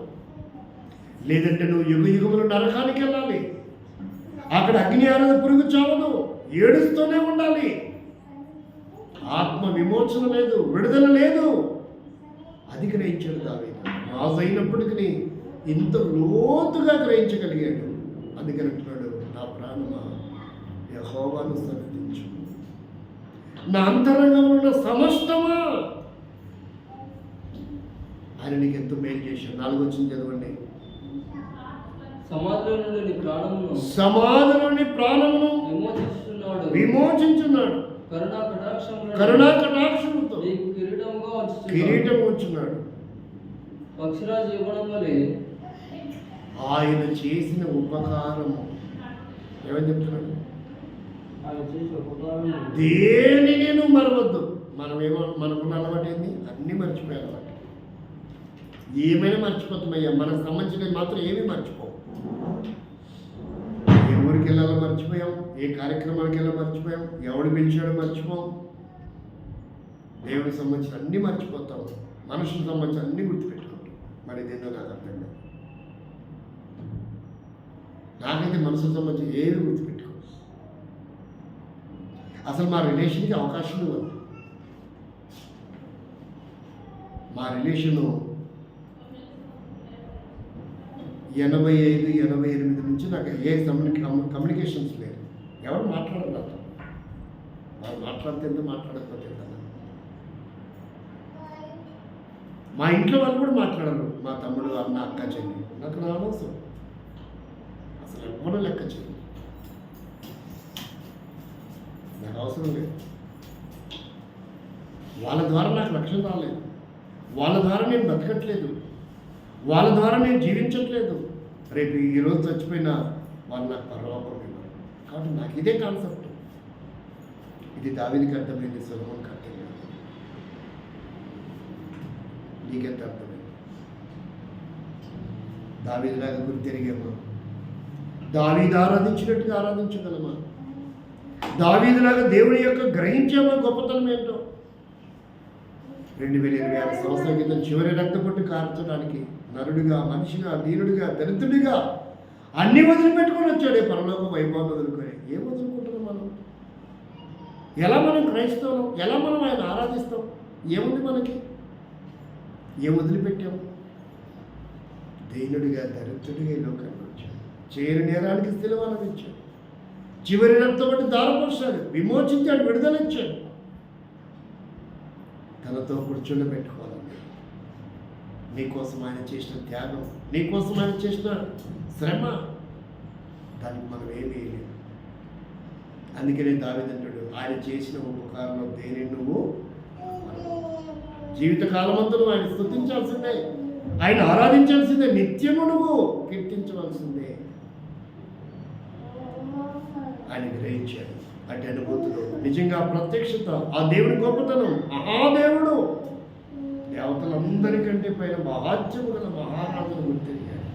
లేదంటే నువ్వు యుగ యుగములు నరకానికి వెళ్ళాలి, అక్కడ అగ్ని ఆరద పురుగు చావదు, ఏడుస్తూనే ఉండాలి. ఆత్మ విమోచన లేదు, విడుదల లేదు. అది గ్రహించాడు దావీదు. రాజు అయినప్పటికీ ఇంత లోతుగా గ్రహించగలిగాడు. అందుకని అంటున్నాడు, నా ప్రాణమా యెహోవాను సన్నతించు, నా అంతరంగంలో ఉన్న సమస్తమా. ఆయన నీకు ఎంతో మేలు చేశాడు. 4వ వచనం చదవండి. సమాధిలో నుండి నీ ప్రాణమును, సమాధిలోని ప్రాణమును విమోచించున్నాడు, కరుణా కటాక్షముతో నీకు కిరీటముగా కిరీటం ఉంచున్నాడు. పక్షిరాజు ఇవ్వడం వలె ఆయన చేసిన ఉపకారము ఏమని చెప్తున్నాడు? ఆయన చేసిన ఉపకారం దేనిని నువ్వు మరవద్దు. మనకున్న అలవాటు ఏంది? అన్నీ మర్చిపోయే అలవాటు. ఏమైనా మర్చిపోతామయ్యా, మనకు సంబంధించినవి మాత్రం ఏమీ మర్చిపోం. ఏ ఊరికి వెళ్ళాలో మర్చిపోయాం, ఏ కార్యక్రమానికి వెళ్ళాలో మర్చిపోయాం, ఎవడు పిలిచాడో మర్చిపోం. దేవుడికి సంబంధించిన అన్నీ మర్చిపోతాం, మనుషులకు సంబంధించిన అన్నీ గుర్తుపెట్టుకుంటాం. మరి ఇదేందో నాకు అర్థం కాదు. నాకైతే మనసుకు సంబంధించి ఏమి గుర్తుపెట్టుకో. అసలు మా రిలేషన్కి అవకాశం ఇవ్వదు. మా రిలేషను 85, 88 నుంచి నాకు ఏ కమ్యూనికేషన్స్ లేదు. ఎవరు మాట్లాడరు నాతో. వారు మాట్లాడితే ఎంత, మాట్లాడకపోతే ఎంత. మా ఇంట్లో వాళ్ళు కూడా మాట్లాడరు. మా తమ్ముడు, అన్న, అక్క, చెల్లి. నాకు నా అవసరం అసలు ఎవ్వరూ లెక్క చెల్లి. నాకు అవసరం లేదు. వాళ్ళ ద్వారా నాకు రక్షణ రాలేదు. వాళ్ళ ద్వారా నేను బతకట్లేదు. వాళ్ళ ద్వారా నేను జీవించట్లేదు. రేపు ఈరోజు చచ్చిపోయినా వాళ్ళు నాకు పరలోకం ఇవ్వరు. కాబట్టి నాకు ఇదే కాన్సెప్ట్. ఇది దావీదుకి అర్థమైంది, సొలొమోనుకి అర్థం కాదు. నీకెంత అర్థమైంది? దావీదులాగా గుర్తెరిగేమా? దావీదు ఆరాధించినట్టుగా ఆరాధించగలమా? దావీదులాగా దేవుని యొక్క గ్రహించేమా గొప్పతనం ఏంటో? 2026 సంవత్సరాల క్రితం చివరి రక్తపొట్టు కార్చడానికి నరుడిగా, మనిషిగా, దీనుడిగా, దరిద్రుడిగా అన్ని వదిలిపెట్టుకొని వచ్చాడే పరలోక వైభవం వదులుకొని. ఏం వదులుకుంటున్నాం మనం? ఎలా మనం క్రైస్తవులం? ఎలా మనం ఆయన ఆరాధిస్తాం? ఏముంది మనకి? ఏం వదిలిపెట్టాము? దీనుడిగా, దరిద్రుడిగా ఈ లోకానికి వచ్చాడు. చేయని నేరానికి స్థిరవానం ఇచ్చాడు. చివరి రక్తపొట్టు దారపోసాడు, విమోచించాడు, విడుదలిచ్చాడు. తనతో కూర్చోబెట్టుకోవాలండి. నీకోసం ఆయన చేసిన త్యాగం, నీకోసం ఆయన చేసిన శ్రమ, దానికి మనం ఏమీ లేదు. అందుకనే దావీదంటాడు, ఆయన చేసిన ఉపకారంలో దేనిని నువ్వు జీవితకాలమంతా నువ్వు ఆయన స్తుతించాల్సిందే, ఆయన ఆరాధించాల్సిందే, నిత్యము నువ్వు కీర్తించవలసిందే. ఆయన గ్రహించాడు. అటు అనుభూతులు నిజంగా ప్రత్యక్షత, ఆ దేవుని గొప్పతనం, మహాదేవుడు, దేవతలందరికంటే పైన మహాత్యము గల మహారాజును గుర్తిరిగాడు.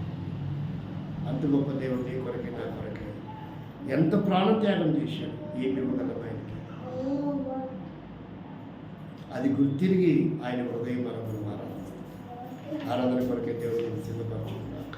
అంత గొప్ప దేవుడు నీ కొరకే, నా కొరకే ఎంత ప్రాణత్యాగం చేశాడు. ఏమి ఇవ్వగల ఆయనకి? అది గుర్తిరిగి ఆయన హృదయం మనకు ఆరాధన కొరకే దేవుడు సిద్ధపరచుకున్నాడు.